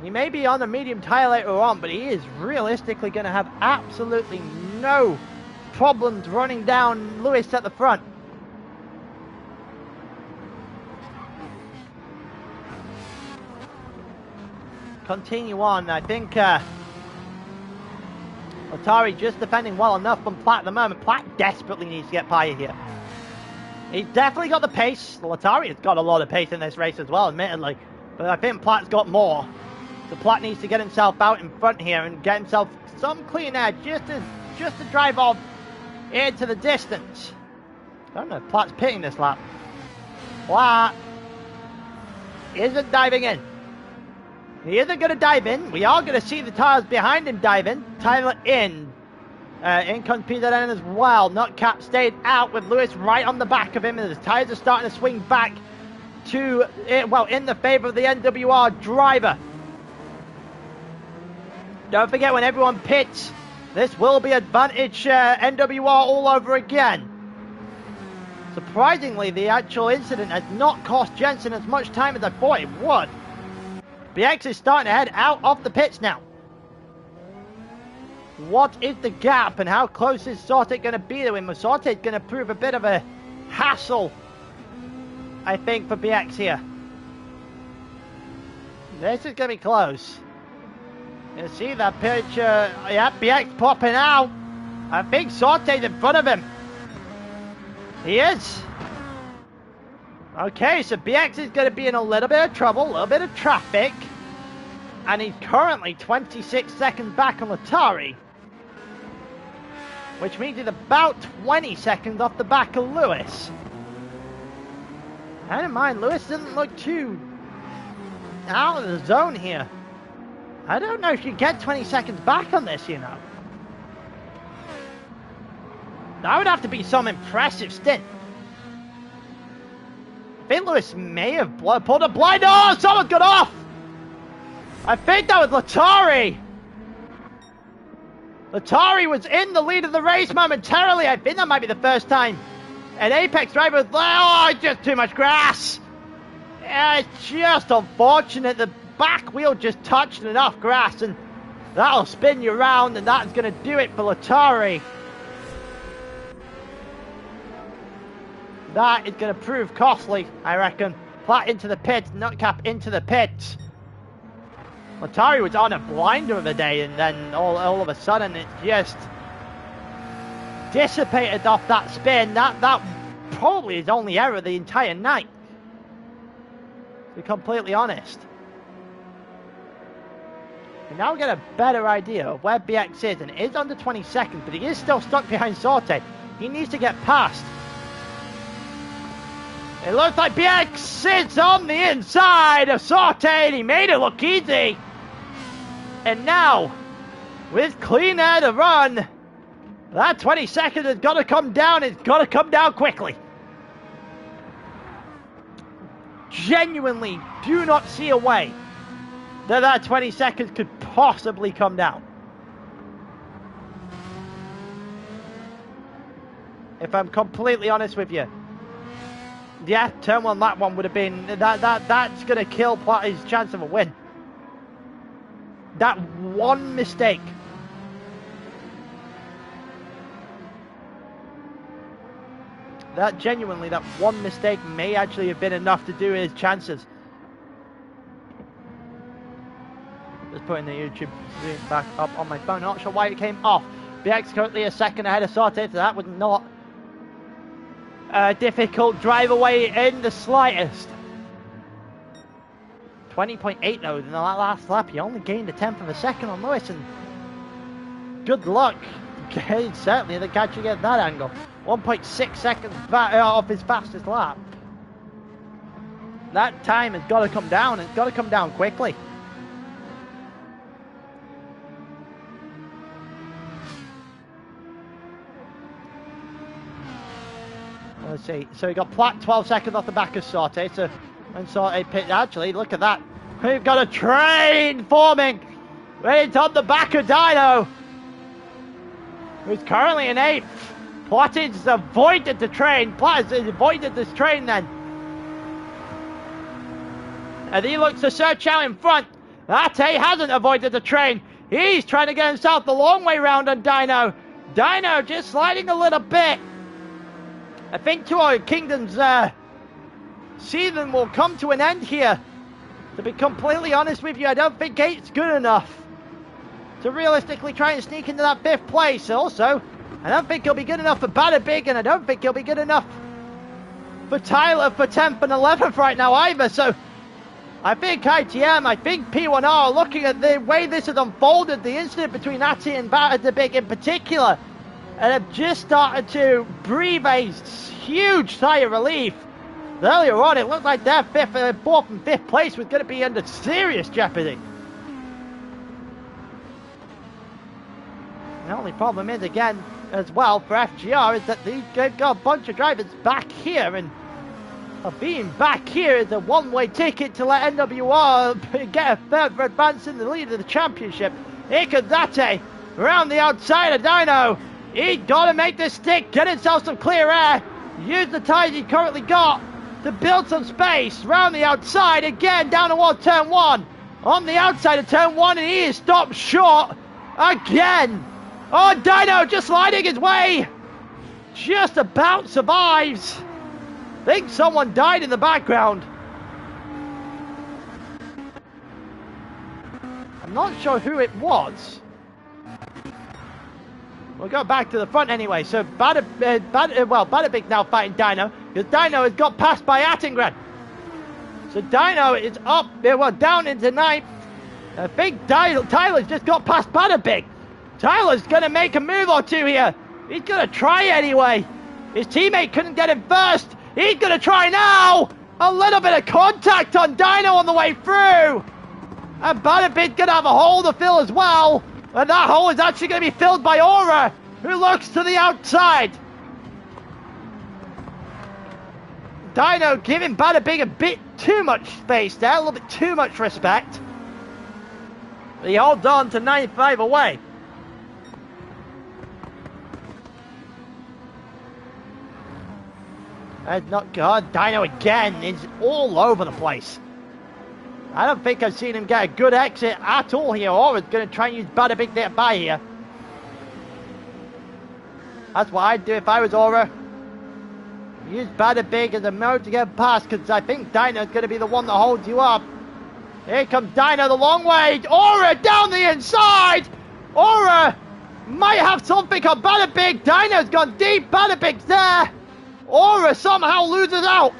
He may be on a medium tyre later on, but he is realistically going to have absolutely no problems running down Lewis at the front. Continue on. I think Latari just defending well enough from Platt at the moment. Platt desperately needs to get by here. He's definitely got the pace. Latari has got a lot of pace in this race as well, admittedly. But I think Platt's got more. So Platt needs to get himself out in front here and get himself some clean air just to drive off into the distance. I don't know if Platt's pitting this lap. Platt isn't diving in. He isn't going to dive in. We are going to see the tires behind him dive in. Tyler in. In comes PZN as well. Not Cap stayed out with Lewis right on the back of him. And his tires are starting to swing back to, well, in the favor of the NWR driver. Don't forget, when everyone pits, this will be advantage NWR all over again. Surprisingly, the actual incident has not cost Jensen as much time as I thought it would. BX is starting to head out of the pits now. What is the gap and how close is Sorted going to be to him? Sorted going to prove a bit of a hassle, I think, for BX here. This is going to be close. You see that picture? Yeah, BX popping out. I think Sorted in front of him. He is. Okay, so BX is going to be in a little bit of trouble, a little bit of traffic. And he's currently 26 seconds back on Latari. Which means he's about 20 seconds off the back of Lewis. Bear in mind, Lewis didn't look too out of the zone here. I don't know if you get 20 seconds back on this, you know. That would have to be some impressive stint. I think Lewis may have pulled a blind. Oh, someone got off! I think that was Latari. Latari was in the lead of the race momentarily. I think that might be the first time an Apex driver was like, oh, it's just too much grass. Yeah, it's just unfortunate. The back wheel just touched enough grass, and that'll spin you around, and that's going to do it for Latari. That is going to prove costly, I reckon. Platt into the pits, Nutcap into the pits. Latari was on a blinder of the day, and then all of a sudden it just dissipated off that spin. That probably his only error the entire night, to be completely honest. We now get a better idea of where BX is, and it is under 20 seconds, but he is still stuck behind Sorte. He needs to get past. It looks like BX sits on the inside of Sorte, and he made it look easy. And now, with clean air to run, that 20 seconds has got to come down. It's got to come down quickly. Genuinely do not see a way that 20 seconds could possibly come down. If I'm completely honest with you. Yeah, turn one, that one would have been, that's going to kill his chance of a win. That one mistake. That one mistake may actually have been enough to do his chances. Just putting the YouTube zoom back up on my phone. Not sure why it came off. BX currently a second ahead of Sorte, so that was not a difficult drive away in the slightest. 20.8 though in the last lap. He only gained a tenth of a second on Lewis, and good luck certainly the catching at that angle. 1.6 seconds back off his fastest lap. That time has got to come down. It's got to come down quickly. Let's see. So he got Platt 12 seconds off the back of Sorte. So when Sorte pit, actually, look at that. We've got a train forming. It's on the back of Dino, who's currently in 8th. Platt has avoided the train. Platt has avoided this train then. And he looks to search out in front. Ate hasn't avoided the train. He's trying to get himself the long way round on Dino. Dino just sliding a little bit. I think Two Oil Kingdom's season will come to an end here. To be completely honest with you, I don't think it's good enough to realistically try and sneak into that 5th place. Also, I don't think he'll be good enough for Bada Big, and I don't think he'll be good enough for Tyler for 10th and 11th right now either. So I think ITM, I think P1R are looking at the way this has unfolded, the incident between Ati and Bada Big in particular, and have just started to breathe a huge sigh of relief. Earlier on, it looked like their 4th and 5th place was going to be under serious jeopardy. The only problem is, again, as well, for FGR, is that they've got a bunch of drivers back here, and being back here is a one-way ticket to let NWR get a further advance in the lead of the championship. Here comes Ate around the outside of Dino. He's got to make this stick, get himself some clear air, use the tyres he's currently got to build some space round the outside, again down towards turn 1, on the outside of turn 1, and he is stopped short again. Oh, Dino just sliding his way. Just about survives. Think someone died in the background. I'm not sure who it was. We'll go back to the front anyway. So Badabig now fighting Dino, because Dino has got passed by Attengren. So Dino is up, well, down into ninth. I think Tyler's just got past Badabig. Tyler's going to make a move or two here. He's going to try anyway. His teammate couldn't get him first. He's going to try now. A little bit of contact on Dino on the way through. And Badabig's going to have a hole to fill as well. And that hole is actually going to be filled by Aura, who looks to the outside. Dino giving Badabig a bit too much space there, a little bit too much respect. He holds on to 95 away. That's not good. Dino again is all over the place. I don't think I've seen him get a good exit at all here. Aura's going to try and use Badabig to get by here. That's what I'd do if I was Aura. Use Badabig as a mode to get past, because I think Dino's going to be the one that holds you up. Here comes Dino the long way. Aura down the inside. Aura might have something on Badabig. Dino's gone deep. Badabig's there. Aura somehow loses out.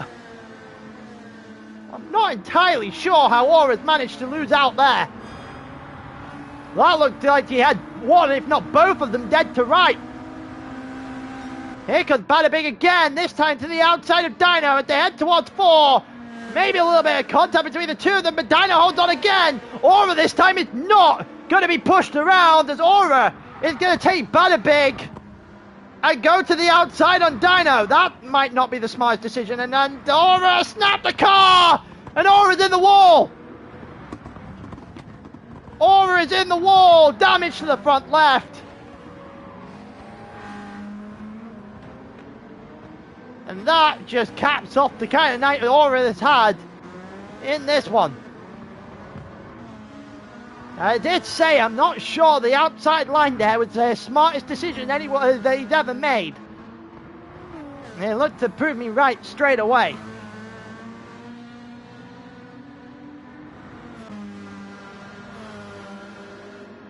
I'm not entirely sure how Aura's managed to lose out there. That looked like he had one, if not both of them, dead to right. Here comes Badabig again, this time to the outside of Dino as they head towards 4. Maybe a little bit of contact between the two of them, but Dino holds on again. Aura this time is not going to be pushed around, as Aura is going to take Badabig and go to the outside on Dino. That might not be the smartest decision. And then Aura snapped the car! And Aura's in the wall! Aura is in the wall! Damage to the front left. And that just caps off the kind of night Aura has had in this one. I did say I'm not sure the outside line there was the smartest decision anyone that he's ever made. And it looked to prove me right straight away.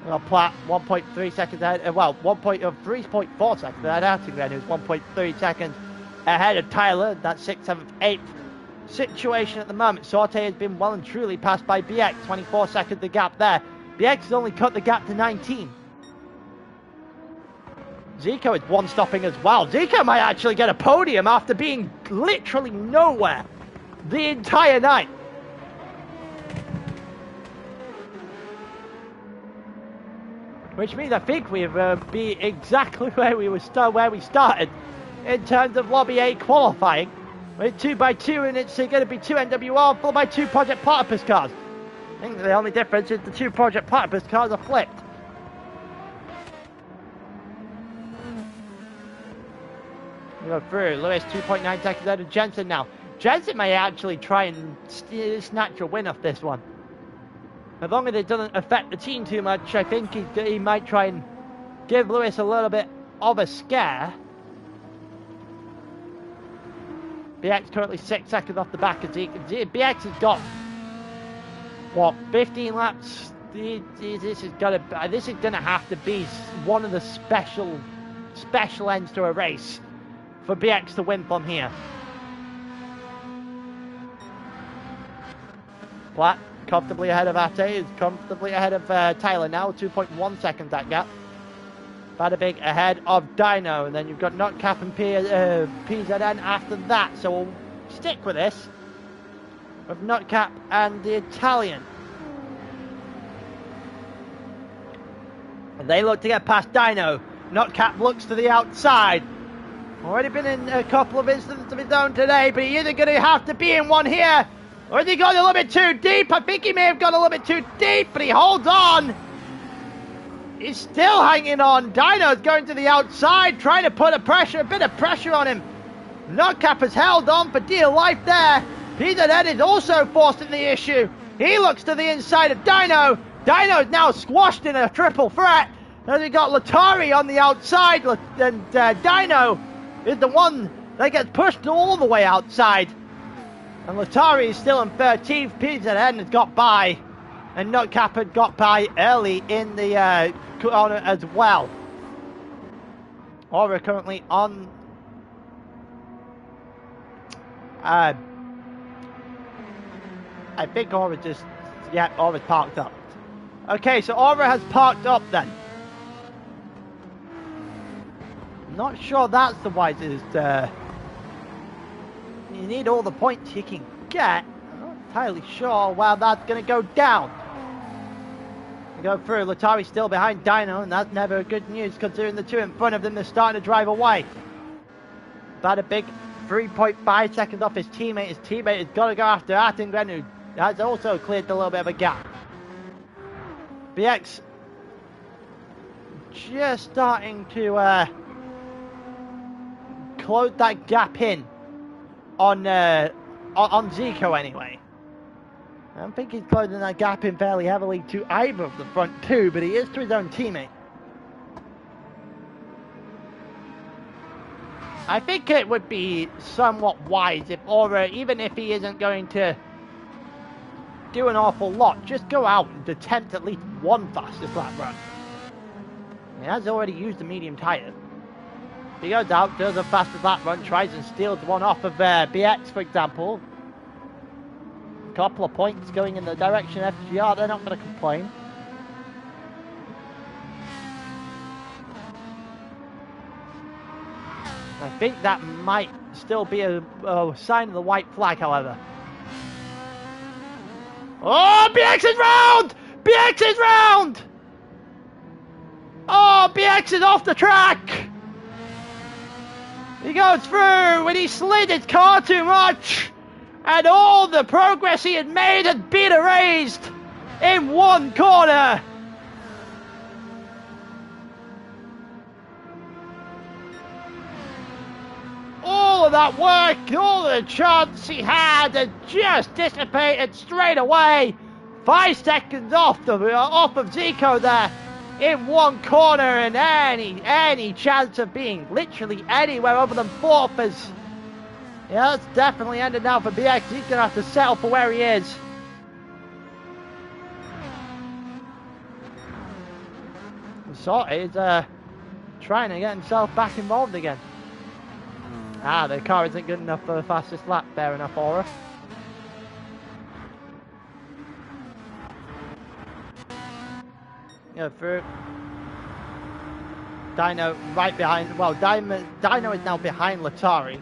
Well, Platt 1.3 seconds ahead, well, 3.4 seconds ahead of Attengren, who's 1.3 seconds ahead of Tyler. That's 6th, 7th, 8th situation at the moment. Sorte has been well and truly passed by BX, 24 seconds the gap there. BX has only cut the gap to 19. Zico is one-stopping as well. Zico might actually get a podium after being literally nowhere the entire night. Which means I think we'll be exactly where we started in terms of Lobby A qualifying. With 2x2, and it's going to be 2 NWR followed by 2 Project Platypus cars. I think the only difference is the 2 Project Platypus cars are flipped. We go through. Lewis 2.9 seconds out of Jensen now. Jensen may actually try and snatch a win off this one. As long as it doesn't affect the team too much, I think he might try and give Lewis a little bit of a scare. BX currently 6 seconds off the back of Zeke. BX has got, what, 15 laps? This is gonna have to be one of the special ends to a race for BX to win from here. Platt comfortably ahead of Ate, is comfortably ahead of Tyler now, 2.1 seconds that gap. Badabig ahead of Dino, and then you've got Notcap and PZN after that, so we'll stick with this with Notcap and the Italian. And they look to get past Dino. Notcap looks to the outside. Already been in a couple of incidents of his own today, but he isn't going to have to be in one here. Or has he gone a little bit too deep? I think he may have gone a little bit too deep, but he holds on. He's still hanging on. Dino's going to the outside, trying to put a bit of pressure on him. Notcap has held on for dear life there. PZN is also forcing the issue. He looks to the inside of Dino. Dino's now squashed in a triple threat. Then we got Latari on the outside, and Dino is the one that gets pushed all the way outside. And Latari is still in 13th. PZN has got by, and Nutcap had got by early in the corner as well. Aura currently on. I think Aura just. Yeah, Aura's parked up. Okay, so Aura has parked up then. Not sure that's the wisest. You need all the points you can get. I'm not entirely sure where that's going to go down. Go through. Latari still behind Dino, and that's never good news considering the two in front of them are starting to drive away. About a big 3.5 seconds off his teammate. His teammate has got to go after Attingren, who has also cleared a little bit of a gap. BX just starting to close that gap in on Zico anyway. I don't think he's closing that gap in fairly heavily to either of the front two, but he is to his own teammate. I think it would be somewhat wise if Aura, even if he isn't going to do an awful lot, just go out and attempt at least one fastest lap run. He has already used the medium tyre. He goes out, does a fastest lap run, tries and steals one off of BX, for example. A couple of points going in the direction of FGR, they're not going to complain. I think that might still be a sign of the white flag, however. Oh, BX is round! BX is round! Oh, BX is off the track! He goes through and he slid his car too much, and all the progress he had made had been erased in one corner. All of that work, all the chance he had just dissipated straight away. 5 seconds off of Zico there in one corner, and any chance of being literally anywhere other than fourth is, yeah, that's definitely ended now for BX. He's gonna have to settle for where he is. So he's trying to get himself back involved again. Ah, the car isn't good enough for the fastest lap. Fair enough, Aura. Go through. Dino right behind. Well, Dino is now behind Latari.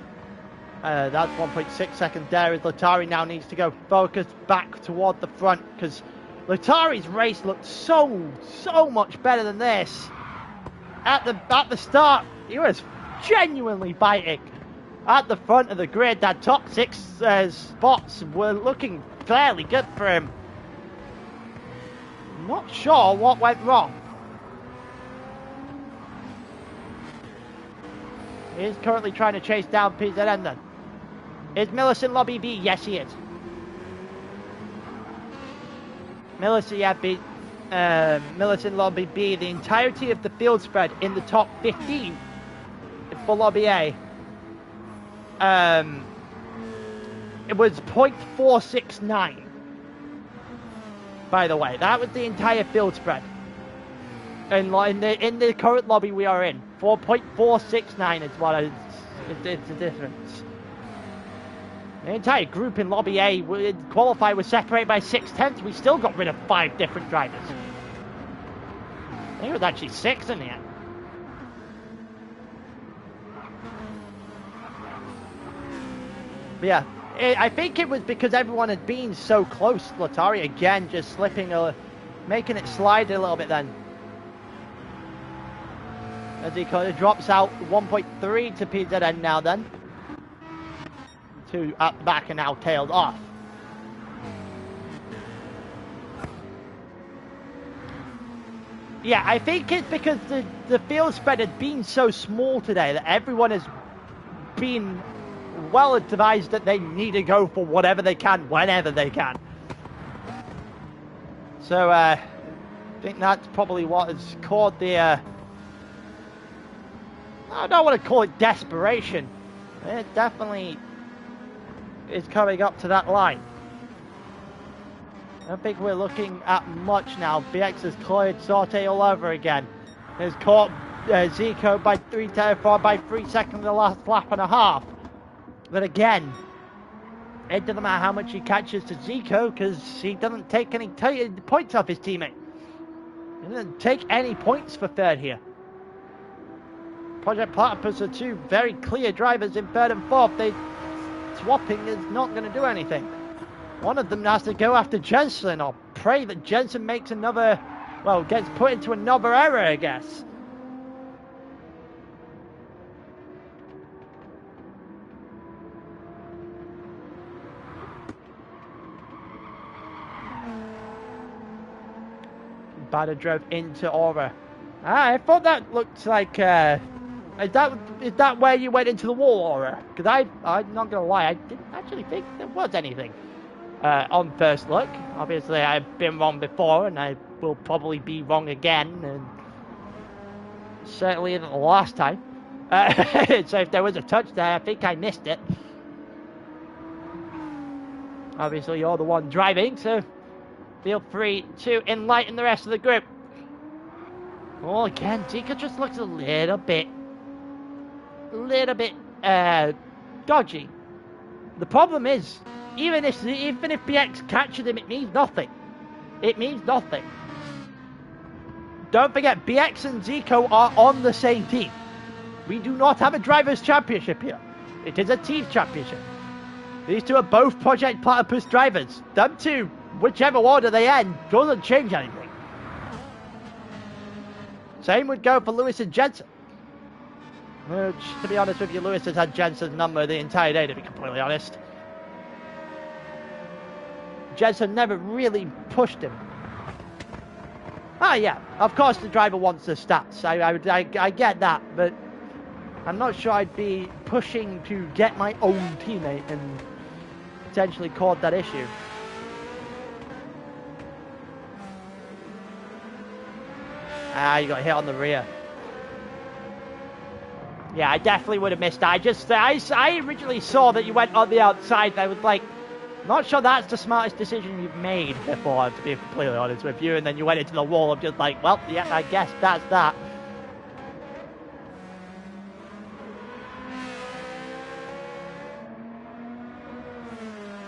That's 1.6 seconds there, as Latari now needs to go focused back toward the front, because Latari's race looked so much better than this. At the start, he was genuinely fighting at the front of the grid. That top 6 spots were looking fairly good for him. Not sure what went wrong. He's currently trying to chase down PZN then. Is Millicent Lobby B? Yes, he is. Millicent Lobby B, the entirety of the field spread in the top 15 for Lobby A. It was 0.469. By the way, that was the entire field spread. In the current lobby we are in, 4.469 is what it's the difference. The entire group in Lobby A qualified was separated by 0.6. We still got rid of 5 different drivers. I think it was actually 6 in the end. But yeah, I think it was because everyone had been so close. Latari again just slipping, making it slide a little bit then. As he drops out 1.3 to PZN now then. 2 up the back and now tailed off. Yeah, I think it's because the field spread had been so small today that everyone has been well advised that they need to go for whatever they can, whenever they can. So, I think that's probably what has caused the... I don't want to call it desperation. It definitely is coming up to that line. I don't think we're looking at much now. BX has cleared Sorte all over again. Has caught Zico by 3 seconds in the last lap and a half. But again, it doesn't matter how much he catches to Zico because he doesn't take any points off his teammate. He doesn't take any points for third here. Project Platypus are two very clear drivers in third and fourth. Swapping is not going to do anything. One of them has to go after Jensen, or pray that Jensen makes another, well, gets put into another error, I guess. Bada drove into Aura. I thought that looked like, is that where you went into the wall, Aura? Because I'm not going to lie, I didn't actually think there was anything. On first look, obviously I've been wrong before and I will probably be wrong again, and certainly isn't the last time. So if there was a touch there, I think I missed it. Obviously you're the one driving, so feel free to enlighten the rest of the group. Well, again, Zika just looks a little bit dodgy. The problem is, even if BX catches him, it means nothing. It means nothing. Don't forget, BX and Zico are on the same team. We do not have a drivers' championship here. It is a team championship. These two are both Project Platypus drivers. Them two, whichever order they end, doesn't change anything. Same would go for Lewis and Jensen. Which, to be honest with you, Lewis has had Jensen's number the entire day, to be completely honest. Jensen never really pushed him. Ah, yeah, of course the driver wants the stats. I get that, but I'm not sure I'd be pushing to get my own teammate and potentially cause that issue. Ah, you got hit on the rear. Yeah, I definitely would have missed that. I originally saw that you went on the outside, and I was like, not sure that's the smartest decision you've made before, to be completely honest with you. And then you went into the wall. I'm just like, well, yeah, I guess that's that.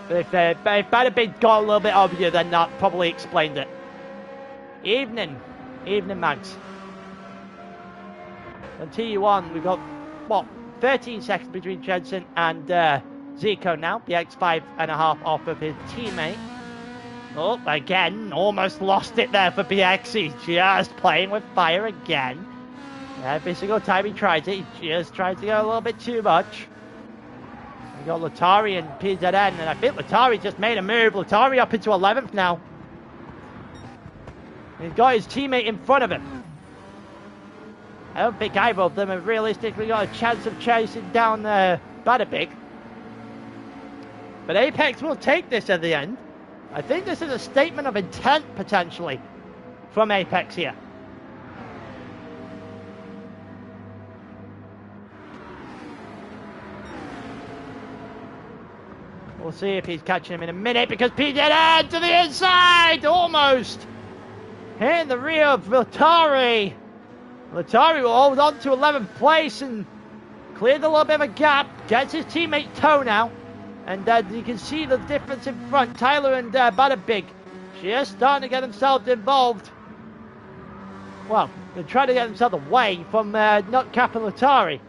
But if that had been got a little bit obvious, then that probably explained it. Evening, Mags. On TU1, we've got, what, 13 seconds between Jensen and Zico now. The X5.5 off of his teammate. Oh, again, almost lost it there for BX. He's just playing with fire again. Every single time he tries it, he just tries to go a little bit too much. We got Latari and PZN, and I think Latari just made a move. Latari up into 11th now. He's got his teammate in front of him. I don't think either of them have realistically got a chance of chasing down Badabig. But Apex will take this at the end. I think this is a statement of intent, potentially, from Apex here. We'll see if he's catching him in a minute, because PZN to the inside! Almost! Hitting the rear of Latari. Latari will hold on to 11th place and cleared a little bit of a gap. Gets his teammate Toe now. And you can see the difference in front. Tyler and Badabig just starting to get themselves involved. Well, they're trying to get themselves away from Nutcap and Latari.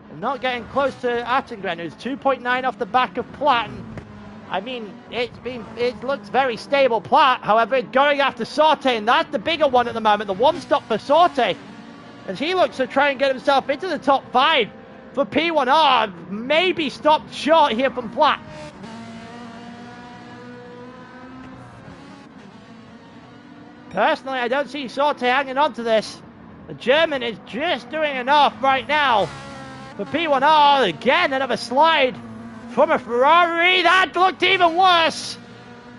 And not getting close to Attengren, who's 2.9 off the back of Platt. And, I mean, it looks very stable. Platt, however, going after Sorte, and that's the bigger one at the moment. The one stop for Sorte, as he looks to try and get himself into the top 5 for P1R. Maybe stopped short here from Platt. Personally, I don't see Sorte hanging on to this. The German is just doing enough right now for P1R. Again, another slide from a Ferrari. That looked even worse.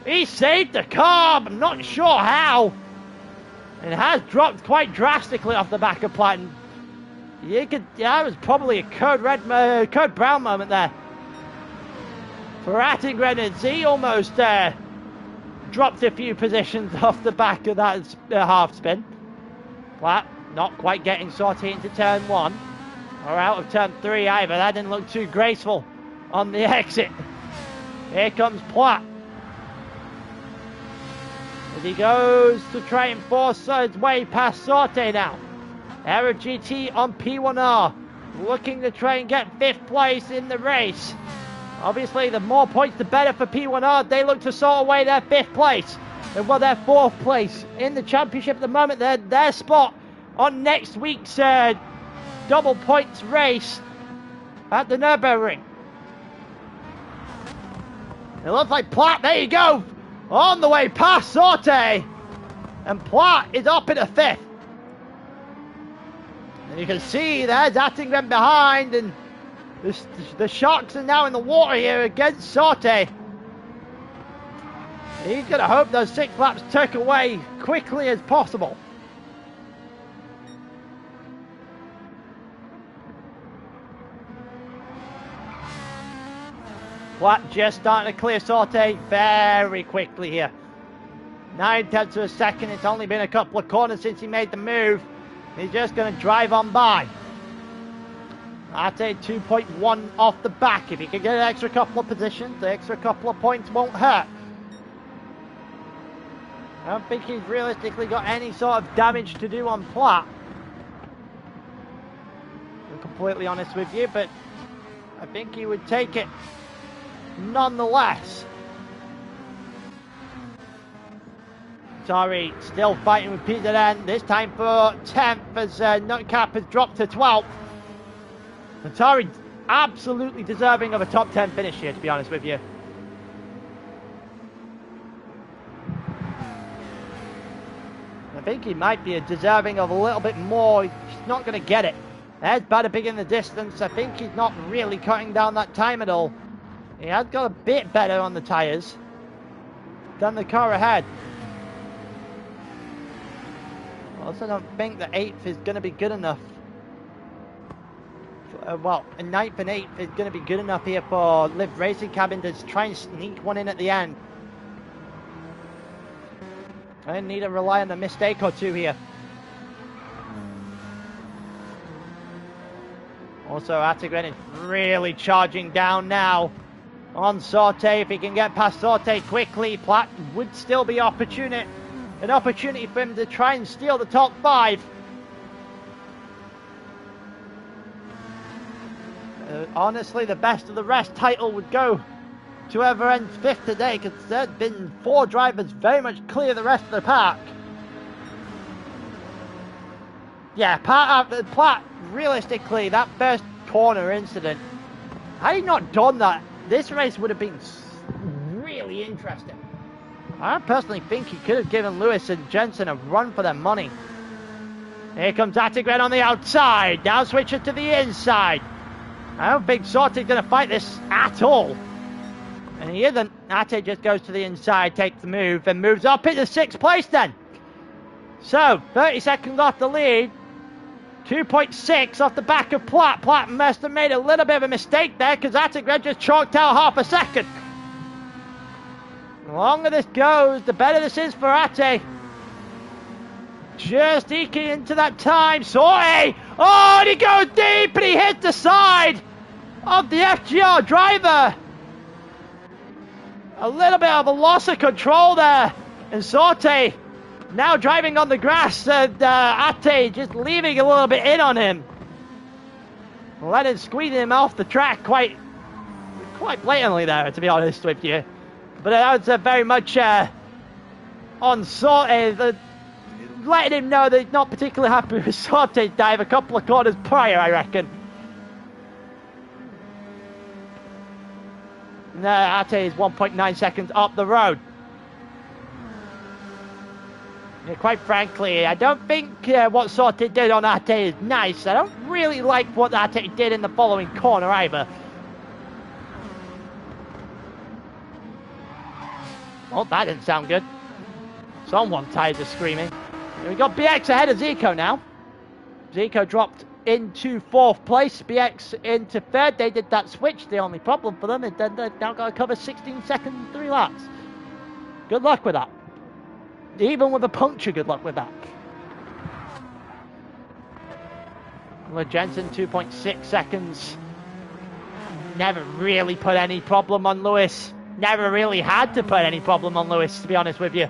He saved the car, but I'm not sure how. It has dropped quite drastically off the back of Platt. That was probably a Code Brown moment there for Attengren, as he almost dropped a few positions off the back of that half spin. Platt not quite getting sorted into turn 1 or out of turn 3 either. That didn't look too graceful on the exit. Here comes Platt as he goes to try and force his way past Sorte now. Aero GT on P1R, looking to try and get 5th place in the race. Obviously, the more points, the better for P1R. They look to sort away their 5th place. And well, their 4th place in the championship at the moment. They're their spot on next week's double points race at the Nürburgring. It looks like Platt, there you go, on the way past Sorte. And Platt is up in a 5th. And you can see there's Attengren behind, and the Sharks are now in the water here against Sorte. He's going to hope those 6 laps take away quickly as possible. Platt just starting to clear Sorte very quickly here. 9/10 of a second. It's only been a couple of corners since he made the move. He's just going to drive on by. Ate 2.1 off the back. If he can get an extra couple of positions, the extra couple of points won't hurt. I don't think he's realistically got any sort of damage to do on Platt. I'm completely honest with you, but I think he would take it nonetheless. Sorry, still fighting with PZN, this time for 10th as Nutcap has dropped to 12th. Atari absolutely deserving of a top 10 finish here, to be honest with you. I think he might be deserving of a little bit more. He's not going to get it. There's Badabig in the distance. I think he's not really cutting down that time at all. He has got a bit better on the tyres than the car ahead. I also don't think the 8th is going to be good enough. Well, a 9th and 8th is going to be good enough here for Liv Racing Cabin to try and sneak one in at the end. I need to rely on a mistake or two here. Also, Attengren is really charging down now on Sorte. If he can get past Sorte quickly, Platt would still be an opportunity for him to try and steal the top 5. Honestly, the best of the rest title would go to whoever ends 5th today, because there's been 4 drivers very much clear the rest of the pack. Yeah, Platt, realistically, that first corner incident, had he not done that, this race would have been really interesting. I personally think he could have given Lewis and Jensen a run for their money. Here comes Attengren on the outside, now switching to the inside. I don't think Sorte's going to fight this at all. And he isn't. Ate just goes to the inside, takes the move, and moves up into 6th place then. So, 30 seconds off the lead. 2.6 off the back of Platt. Platt must have made a little bit of a mistake there, because Attengren just chalked out half a second. The longer this goes, the better this is for Ate. Just eking into that time. Sorte! Oh, and he goes deep, and he hits the side of the FGR driver. A little bit of a loss of control there. And Sorte now driving on the grass, and Ate just leaving a little bit in on him. Squeezing him off the track quite blatantly there, to be honest with you. But that was very much on Sorte, letting him know that he's not particularly happy with Sorte's dive a couple of corners prior, I reckon. Ate is 1.9 seconds up the road. Yeah, quite frankly, I don't think what Sorte did on Ate is nice. I don't really like what Ate did in the following corner either. Oh, that didn't sound good. Someone tired of screaming. We got BX ahead of Zico now. Zico dropped into 4th place, BX into 3rd. They did that switch. The only problem for them is that they've now got to cover 16 seconds, 3 laps. Good luck with that. Even with a puncture, good luck with that. Jensen, 2.6 seconds. Never really put any problem on Lewis. Never really had to put any problem on Lewis, to be honest with you.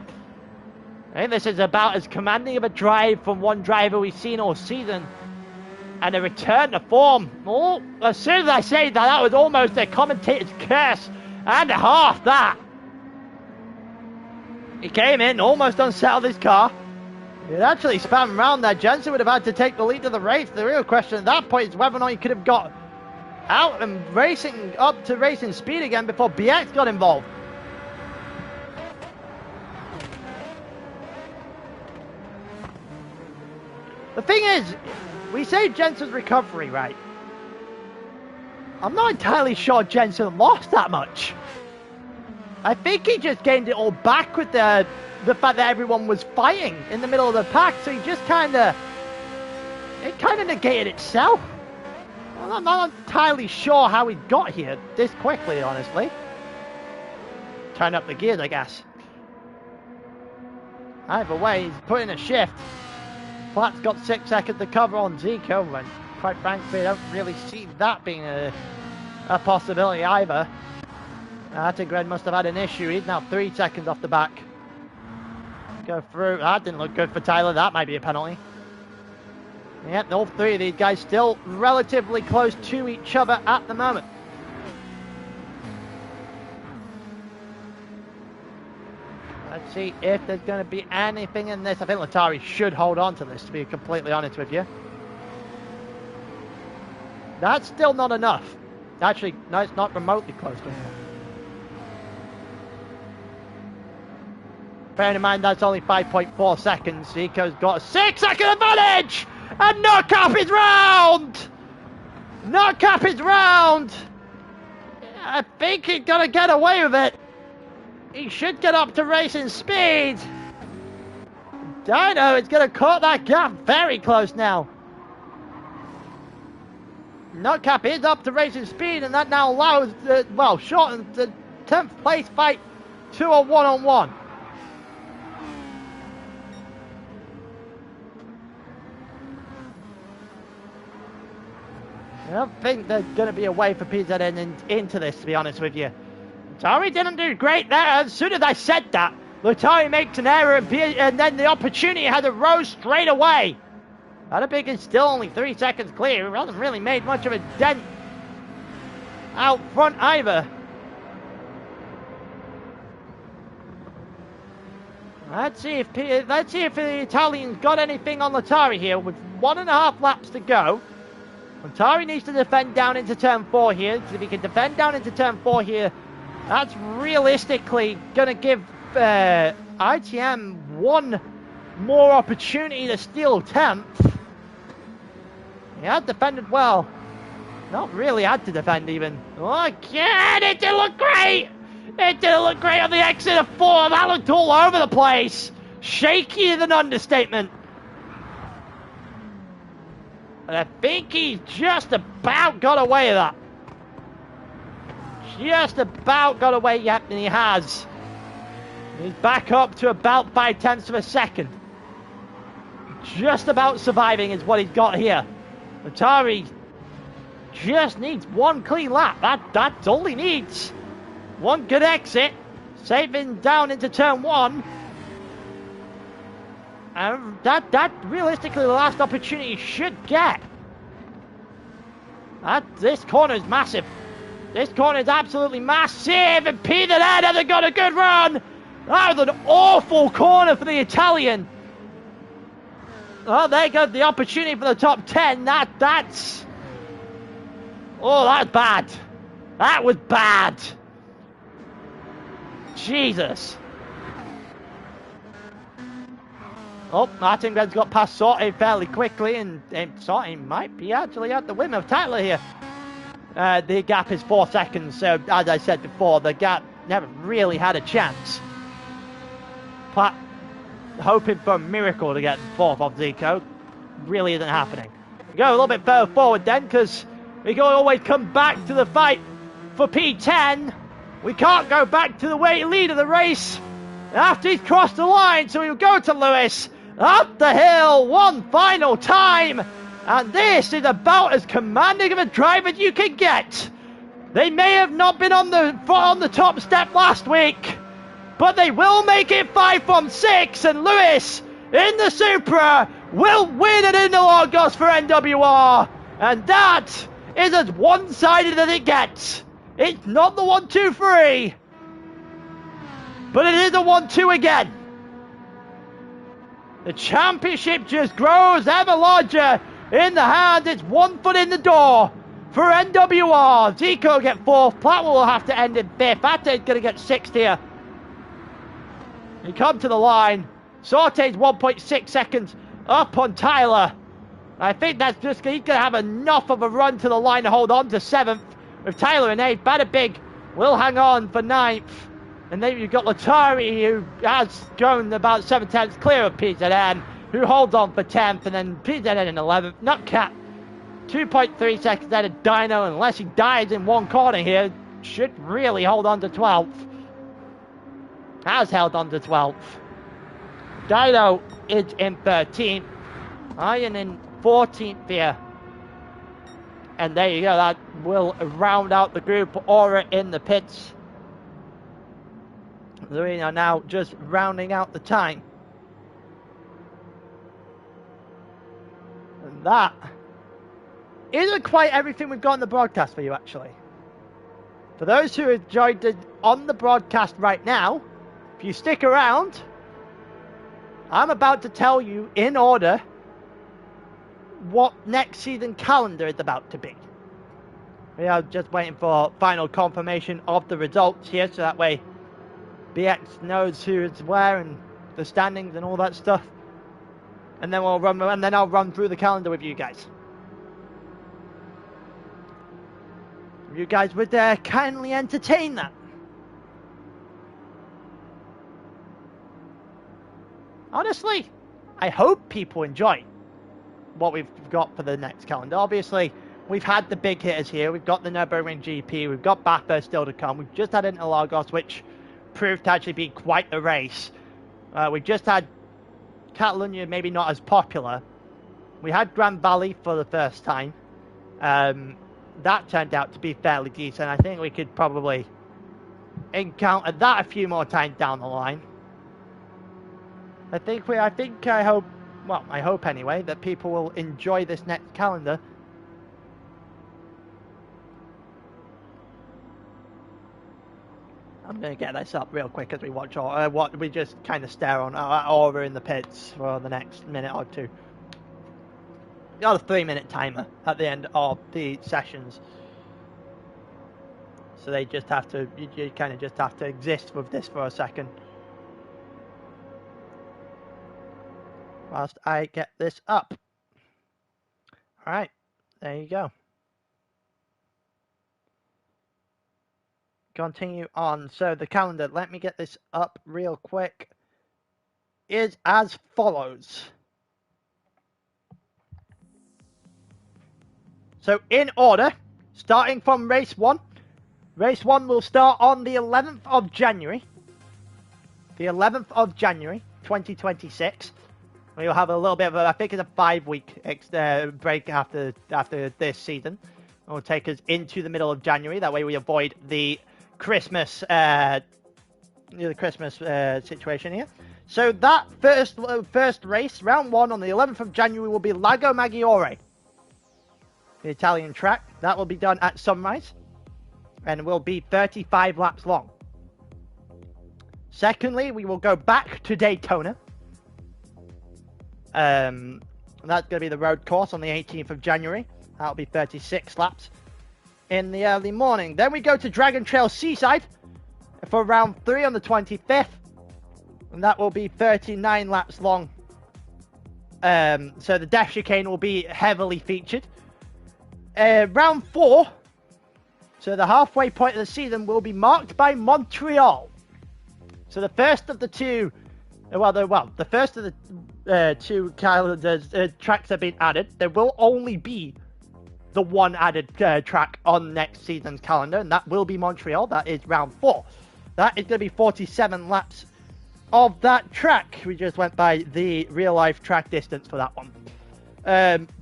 I think this is about as commanding of a drive from one driver we've seen all season. And a return to form. Oh, as soon as I say that, that was almost a commentator's curse and a half, that. He came in, almost unsettled his car. It actually spun around there. Jensen would have had to take the lead of the race. The real question at that point is whether or not he could have got out and racing up to racing speed again before BX got involved. The thing is, we say Jensen's recovery, right? I'm not entirely sure Jensen lost that much. I think he just gained it all back with the fact that everyone was fighting in the middle of the pack, so he just it kind of negated itself. I'm not entirely sure how he got here this quickly, honestly. Turn up the gears, I guess. Either way, he's putting a shift. Platt's got 6 seconds to cover on Zico, and quite frankly, I don't really see that being a possibility either. Attingred must have had an issue. He's now 3 seconds off the back. Go through. That didn't look good for Tyler. That might be a penalty. Yep, all 3 of these guys still relatively close to each other at the moment. Let's see if there's going to be anything in this. I think Latari should hold on to this, to be completely honest with you. That's still not enough. Actually, no, it's not remotely close to enough. Bearing in mind that's only 5.4 seconds. Zico's got a 6-second advantage! And Knock-Up is round! Knock-Up is round! I think he's going to get away with it. He should get up to racing speed. Dino is going to cut that gap very close now. Knock-Up is up to racing speed, and that now allows, shortens the 10th place fight to a one-on-one. I don't think there's going to be a way for PZN into this, to be honest with you. Latari didn't do great there. As soon as I said that, Latari makes an error and then the opportunity had to rose straight away. Adabig is still only 3 seconds clear. He hasn't really made much of a dent out front either. Let's see if the Italians got anything on Latari here with 1.5 laps to go. Latari needs to defend down into turn 4 here. If he can defend down into turn 4 here, that's realistically going to give ITM one more opportunity to steal 10th. He had defended well. Not really had to defend even. Oh, again, it didn't look great. It didn't look great on the exit of 4. That looked all over the place. Shaky is an understatement. And I think he's just about got away with that. Just about got away, yep, and he has. He's back up to about 0.5 of a second. Just about surviving is what he's got here. Atari just needs one clean lap. That's all he needs. One good exit. Saving down into turn 1. And that realistically the last opportunity should get. This corner is massive. This corner is absolutely massive. And Peter there hasn't got a good run. That was an awful corner for the Italian. Oh, there goes the opportunity for the top 10. That's... Oh, that's bad. That was bad. Jesus. Oh, Martingred's got past Sorte fairly quickly, and Sorte might be actually at the whim of Tyler here. The gap is 4 seconds, so as I said before, the gap never really had a chance. Platt hoping for a miracle to get fourth off Zico. Really isn't happening. We go a little bit further forward then, because we can always come back to the fight for P10. We can't go back to the lead of the race after he's crossed the line, so we'll go to Lewis up the hill one final time. And this is about as commanding of a drive as you can get. They may have not been on the top step last week, but they will make it 5 from 6, and Lewis in the Supra will win at Interlagos for NWR. And that is as one-sided as it gets. It's not the 1-2-3, but it is a 1-2 again. The championship just grows ever larger in the hand. It's 1 foot in the door for NWR. Zico get 4th. Platt will have to end in 5th. Ate's going to get 6th here. He come to the line. Saute's 1.6 seconds up on Tyler. I think that's just, he's going to have enough of a run to the line to hold on to 7th. With Tyler in 8th, Bada Big will hang on for 9th. And then you've got Latari, who has gone about 7 tenths clear of PZN, who holds on for 10th, and then PZN in 11th. Nutcat, 2.3 seconds ahead of Dino, unless he dies in one corner here, should really hold on to 12th. Has held on to 12th. Dino is in 13th. Iron in 14th here. And there you go, that will round out the group. Aura in the pits. We are now just rounding out the time. And that isn't quite everything we've got on the broadcast for you, actually. For those who have joined us on the broadcast right now, if you stick around, I'm about to tell you in order what next season calendar is about to be. We are just waiting for final confirmation of the results here, so that way BX knows who is where and the standings and all that stuff. And then I'll run through the calendar with you guys. You guys would kindly entertain that. Honestly, I hope people enjoy what we've got for the next calendar. Obviously, we've had the big hitters here. We've got the Nürburgring GP. We've got Bathurst still to come. We've just had Interlagos, which proved to actually be quite the race. We just had Catalonia, maybe not as popular. We had Grand Valley for the first time. That turned out to be fairly decent. I think we could probably encounter that a few more times down the line. I hope anyway, that people will enjoy this next calendar. I'm going to get this up real quick as we watch what we just kind of stare on Aura in the pits for the next minute or two. Got a 3-minute timer at the end of the sessions. So they just have to, you kind of just have to exist with this for a second. Whilst I get this up. Alright, there you go. Continue on. So the calendar, let me get this up real quick, is as follows. So in order, starting from race 1. Race 1 will start on the 11th of January. The 11th of January, 2026. We'll have a little bit of a, I think it's a 5-week break after this season. It will take us into the middle of January. That way we avoid the Christmas situation here. So that first race, round 1 on the 11th of January, will be Lago Maggiore, the Italian track. That will be done at sunrise and will be 35 laps long. Secondly, we will go back to Daytona. That's going to be the road course on the 18th of January. That'll be 36 laps in the early morning. Then we go to Dragon Trail Seaside for round 3 on the 25th. And that will be 39 laps long. So the death chicane will be heavily featured. Round 4, so the halfway point of the season, will be marked by Montreal. So the first of the two The first of the two calendars tracks have been added. There will only be the one added track on next season's calendar, and that will be Montreal. That is round 4. That is going to be 47 laps of that track. We just went by the real life track distance for that one.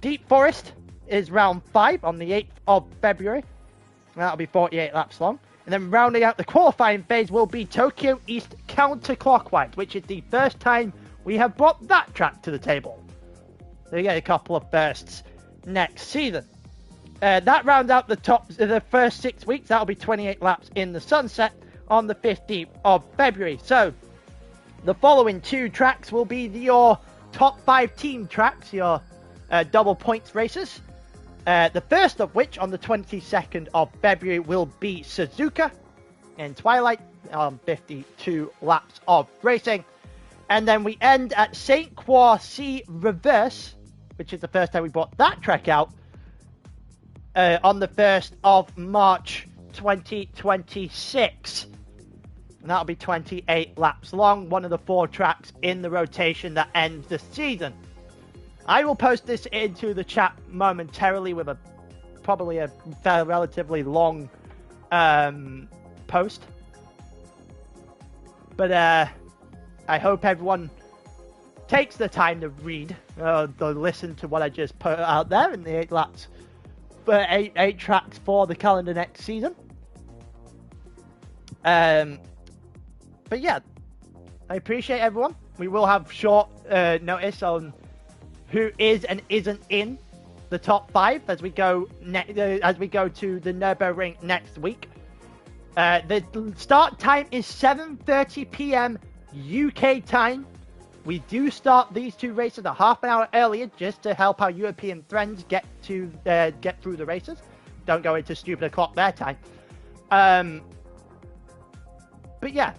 Deep Forest is round 5 on the 8th of February. That'll be 48 laps long. And then rounding out the qualifying phase will be Tokyo East counterclockwise, which is the first time we have brought that track to the table. So we get a couple of firsts next season. That rounds out the first 6 weeks. That'll be 28 laps in the sunset on the 15th of February. So the following 2 tracks will be your top 5 team tracks, your double points races. The first of which, on the 22nd of February, will be Suzuka in Twilight on 52 laps of racing. And then we end at St. Croix C Reverse, which is the first time we brought that track out, on the 1st of March 2026. And that'll be 28 laps long, one of the 4 tracks in the rotation that ends the season. I will post this into the chat momentarily with probably a relatively long post. But I hope everyone takes the time to read or listen to what I just put out there in the 8 laps, for 8 tracks for the calendar next season. But yeah, I appreciate everyone. We will have short notice on who is and isn't in the top 5 as we go to the Nürburgring next week. The start time is 7:30 p.m. UK time. We do start these 2 races a half an hour earlier just to help our European friends get through the races. Don't go into stupid o'clock their time. But yeah,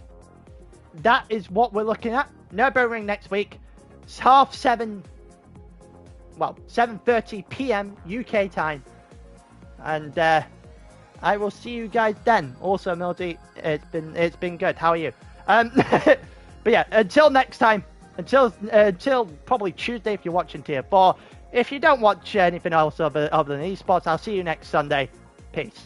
that is what we're looking at. Nürburgring next week. It's 7:30 p.m. UK time. And I will see you guys then. Also, Mildy, it's been good. How are you? But yeah, until next time. Until probably Tuesday if you're watching Tier 4. If you don't watch anything else other than esports, I'll see you next Sunday. Peace.